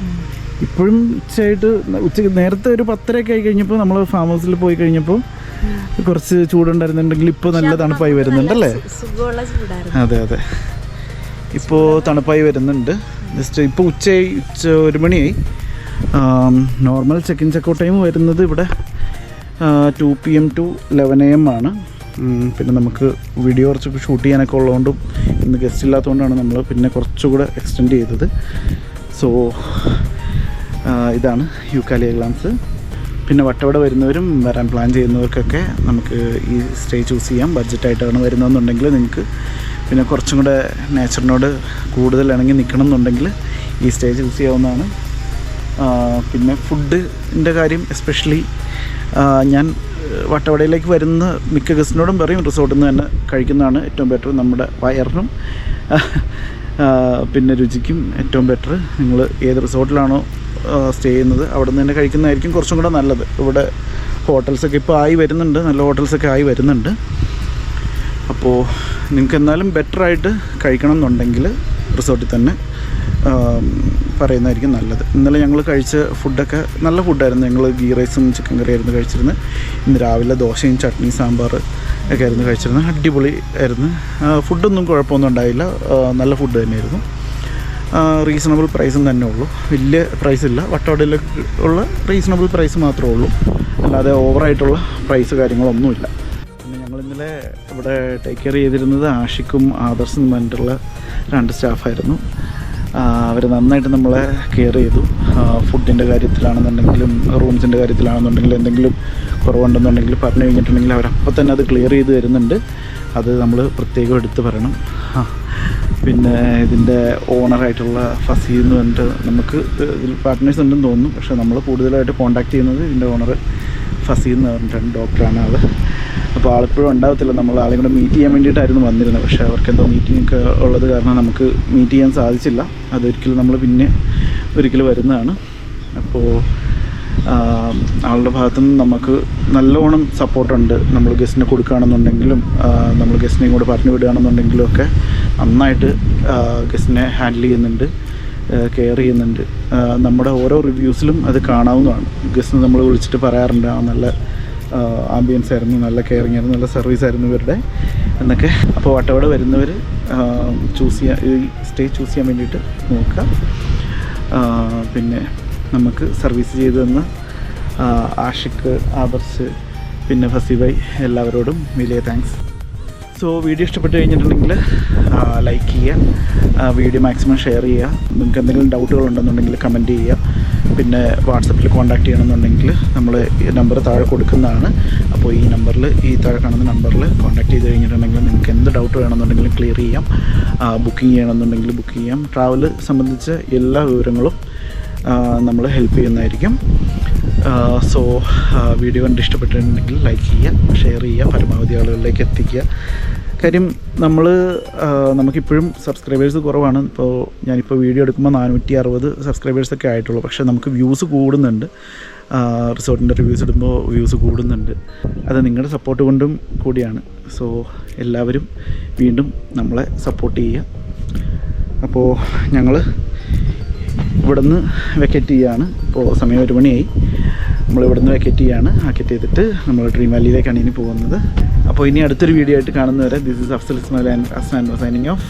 ഇപ്പോഴും ഉച്ചയ്ക്ക് നേരത്തെ ഒരു 10:30 ആയി കഴിഞ്ഞപ്പോൾ നമ്മൾ ഫാം ഹൗസിൽ പോയി കഴിഞ്ഞപ്പോൾ കുറച്ച് ചൂടുണ്ടായിരുന്നുണ്ടെങ്കിൽ ഇപ്പോൾ നല്ല തണുപ്പായി വരുന്നുണ്ടല്ലേ? അതെ അതെ, ഇപ്പോൾ തണുപ്പായി വരുന്നുണ്ട്. ജസ്റ്റ് ഇപ്പോൾ ഉച്ച 1 മണിയായി. നോർമൽ ചെക്കിൻ ചെക്കൗട്ട് ടൈം വരുന്നത് ഇവിടെ 2 PM to 11 AM ആണ്. പിന്നെ നമുക്ക് വീഡിയോ കുറച്ചൊക്കെ ഷൂട്ട് ചെയ്യാനൊക്കെ ഉള്ളതുകൊണ്ടും ഇന്ന് ഗസ്റ്റ് ഇല്ലാത്തതുകൊണ്ടാണ് നമ്മൾ പിന്നെ കുറച്ചുകൂടെ എക്സ്റ്റെൻഡ് ചെയ്തത്. സോ ഇതാണ് യൂക്കാലിയ ഗ്ലാംസ്. പിന്നെ വട്ടവട വരുന്നവരും വരാൻ പ്ലാൻ ചെയ്യുന്നവർക്കൊക്കെ നമുക്ക് ഈ സ്റ്റേ ചൂസ് ചെയ്യാം. ബഡ്ജറ്റായിട്ടാണ് വരുന്നതെന്നുണ്ടെങ്കിൽ നിങ്ങൾക്ക് പിന്നെ കുറച്ചും കൂടെ നേച്ചറിനോട് കൂടുതൽ ഇണങ്ങി നിൽക്കണം എന്നുണ്ടെങ്കിൽ ഈ സ്റ്റേ ചൂസ് ചെയ്യാവുന്നതാണ്. പിന്നെ ഫുഡിൻ്റെ കാര്യം എസ്പെഷ്യലി ഞാൻ വട്ടവടയിലേക്ക് വരുന്ന മിക്ക ഗസ്റ്റിനോടും പറയും റിസോർട്ടിൽ നിന്ന് തന്നെ കഴിക്കുന്നതാണ് ഏറ്റവും ബെറ്റർ. നമ്മുടെ വയറിനും പിന്നെ രുചിക്കും ഏറ്റവും ബെറ്റർ. നിങ്ങൾ ഏത് റിസോർട്ടിലാണോ സ്റ്റേ ചെയ്യുന്നത് അവിടെ നിന്ന് തന്നെ കഴിക്കുന്നതായിരിക്കും കുറച്ചും കൂടെ നല്ലത്. ഇവിടെ ഹോട്ടൽസൊക്കെ ഇപ്പോൾ ആയി വരുന്നുണ്ട്, നല്ല ഹോട്ടൽസൊക്കെ ആയി വരുന്നുണ്ട്. അപ്പോൾ നിങ്ങൾക്ക് എന്നാലും ബെറ്ററായിട്ട് കഴിക്കണം എന്നുണ്ടെങ്കിൽ റിസോർട്ടിൽ തന്നെ പറയുന്നതായിരിക്കും നല്ലത്. ഇന്നലെ ഞങ്ങൾ കഴിച്ച ഫുഡൊക്കെ നല്ല ഫുഡായിരുന്നു. ഞങ്ങൾ ഗീ റൈസും ചിക്കൻ കറി ആയിരുന്നു കഴിച്ചിരുന്നത്. ഇന്ന് രാവിലെ ദോശയും ചട്നി സാമ്പാർ ഒക്കെ ആയിരുന്നു കഴിച്ചിരുന്നത്. അടിപൊളി ആയിരുന്നു. ഫുഡൊന്നും കുഴപ്പമൊന്നും ഉണ്ടായില്ല, നല്ല ഫുഡ് തന്നെയായിരുന്നു. റീസണബിൾ പ്രൈസും തന്നെ ഉള്ളൂ, വലിയ പ്രൈസില്ല. വട്ടവടയിൽ ഉള്ള റീസണബിൾ പ്രൈസ് മാത്രമേ ഉള്ളൂ, അല്ലാതെ ഓവറായിട്ടുള്ള പ്രൈസ് കാര്യങ്ങളൊന്നുമില്ല. പിന്നെ ഞങ്ങൾ ഇന്നലെ ഇവിടെ ടേക്ക് കെയർ ചെയ്തിരുന്നത് ആഷിക്കും ആദർശെന്ന് പറഞ്ഞിട്ടുള്ള 2 സ്റ്റാഫായിരുന്നു. അവർ നന്നായിട്ട് നമ്മളെ കെയർ ചെയ്തു. ഫുഡിൻ്റെ കാര്യത്തിലാണെന്നുണ്ടെങ്കിലും റൂംസിൻ്റെ കാര്യത്തിലാണെന്നുണ്ടെങ്കിലും എന്തെങ്കിലും കുറവുണ്ടെന്നുണ്ടെങ്കിൽ പറഞ്ഞു കഴിഞ്ഞിട്ടുണ്ടെങ്കിൽ അവരപ്പം തന്നെ അത് ക്ലിയർ ചെയ്ത് തരുന്നുണ്ട്. അത് നമ്മൾ പ്രത്യേകം എടുത്ത് പറയണം. പിന്നെ ഇതിൻ്റെ ഓണറായിട്ടുള്ള ഫസീ എന്ന് പറഞ്ഞിട്ട് നമുക്ക് ഇതിൽ പാർട്ട്നേഴ്സ് ഉണ്ടെന്ന് തോന്നുന്നു, പക്ഷേ നമ്മൾ കൂടുതലായിട്ട് കോൺടാക്ട് ചെയ്യുന്നത് ഇതിൻ്റെ ഓണർ ഫസീ എന്ന് പറഞ്ഞിട്ടാണ്, ഡോക്ടറാണ് ആൾ. അപ്പോൾ ആളിപ്പോഴും ഉണ്ടാകത്തില്ല. നമ്മൾ ആളെ കൂടെ മീറ്റ് ചെയ്യാൻ വേണ്ടിയിട്ടായിരുന്നു വന്നിരുന്നത്, പക്ഷേ അവർക്കെന്തോ മീറ്റിംഗ് ഒക്കെ ഉള്ളത് കാരണം നമുക്ക് മീറ്റ് ചെയ്യാൻ സാധിച്ചില്ല. അതൊരിക്കലും നമ്മൾ പിന്നെ ഒരിക്കലും വരുന്നതാണ്. അപ്പോൾ ആളുടെ ഭാഗത്തുനിന്ന് നമുക്ക് നല്ലോണം സപ്പോർട്ടുണ്ട്. നമ്മൾ ഗസ്റ്റിനെ കൊടുക്കുകയാണെന്നുണ്ടെങ്കിലും നമ്മൾ ഗസ്റ്റിനെയും കൂടെ പറഞ്ഞു വിടുകയാണെന്നുണ്ടെങ്കിലും ഒക്കെ നന്നായിട്ട് ഗസ്റ്റിനെ ഹാൻഡിൽ ചെയ്യുന്നുണ്ട്, കെയർ ചെയ്യുന്നുണ്ട്. നമ്മുടെ ഓരോ റിവ്യൂസിലും അത് കാണാവുന്നതാണ്. ഗസ്റ്റിനെ നമ്മൾ വിളിച്ചിട്ട് പറയാറുണ്ട് നല്ല ആംബിയൻസ് ആയിരുന്നു, നല്ല കെയറിങ് ആയിരുന്നു, നല്ല സർവീസ് ആയിരുന്നു ഇവരുടെ എന്നൊക്കെ. അപ്പോൾ വട്ടവട വരുന്നവർ സ്റ്റേ ചൂസ് ചെയ്യാൻ വേണ്ടിയിട്ട് നോക്കുക. പിന്നെ നമുക്ക് സർവീസ് ചെയ്തു തന്ന ആഷിഖ്, ആദർശ്, പിന്നെ ഫസീബൈ, എല്ലാവരോടും വലിയ താങ്ക്സ്. സോ വീഡിയോ ഇഷ്ടപ്പെട്ട് കഴിഞ്ഞിട്ടുണ്ടെങ്കിൽ ലൈക്ക് ചെയ്യുക, വീഡിയോ മാക്സിമം ഷെയർ ചെയ്യുക. നിങ്ങൾക്ക് എന്തെങ്കിലും ഡൗട്ടുകൾ ഉണ്ടെന്നുണ്ടെങ്കിൽ കമൻറ്റ് ചെയ്യുക. പിന്നെ വാട്സപ്പിൽ കോൺടാക്റ്റ് ചെയ്യണമെന്നുണ്ടെങ്കിൽ നമ്മൾ ഈ നമ്പർ താഴെ കൊടുക്കുന്നതാണ്. അപ്പോൾ ഈ നമ്പറിൽ, ഈ താഴെ കാണുന്ന നമ്പറിൽ കോൺടാക്റ്റ് ചെയ്ത് കഴിഞ്ഞിട്ടുണ്ടെങ്കിൽ നിങ്ങൾക്ക് എന്ത് ഡൗട്ട് വേണമെന്നുണ്ടെങ്കിലും ക്ലിയർ ചെയ്യാം. ബുക്കിംഗ് ചെയ്യണമെന്നുണ്ടെങ്കിൽ ബുക്ക് ചെയ്യാം. ട്രാവൽ സംബന്ധിച്ച എല്ലാ വിവരങ്ങളും നമ്മൾ ഹെൽപ്പ് ചെയ്യുന്നതായിരിക്കും. സോ വീഡിയോ കണ്ട് ഇഷ്ടപ്പെട്ടിട്ടുണ്ടെങ്കിൽ ലൈക്ക് ചെയ്യുക, ഷെയർ ചെയ്യുക, പരമാവധി ആളുകളിലേക്ക് എത്തിക്കുക. കാര്യം നമുക്കിപ്പോഴും സബ്സ്ക്രൈബേഴ്സ് കുറവാണ്. ഞാനിപ്പോൾ വീഡിയോ എടുക്കുമ്പോൾ 460 സബ്സ്ക്രൈബേഴ്സൊക്കെ ആയിട്ടുള്ളൂ. പക്ഷേ നമുക്ക് വ്യൂസ് കൂടുന്നുണ്ട്. റിസോർട്ടിൻ്റെ റിവ്യൂസ് ഇടുമ്പോൾ വ്യൂസ് കൂടുന്നുണ്ട്. അത് നിങ്ങളുടെ സപ്പോർട്ട് കൊണ്ടും കൂടിയാണ്. സോ എല്ലാവരും വീണ്ടും നമ്മളെ സപ്പോർട്ട് ചെയ്യുക. അപ്പോൾ ഞങ്ങൾ ഇവിടെ നിന്ന് വെക്കേറ്റ് ചെയ്യുകയാണ്. ഇപ്പോൾ സമയം 1 മണിയായി. നമ്മളിവിടെ നിന്ന് വെക്കേറ്റ് ചെയ്തിട്ട് നമ്മൾ ഡ്രീം വാലിയിലേക്കാണ് ഇനി പോകുന്നത്. അപ്പോൾ ഇനി അടുത്തൊരു വീഡിയോ ആയിട്ട് കാണുന്നവരെ this is Afsal Ismail and Asnan signing of.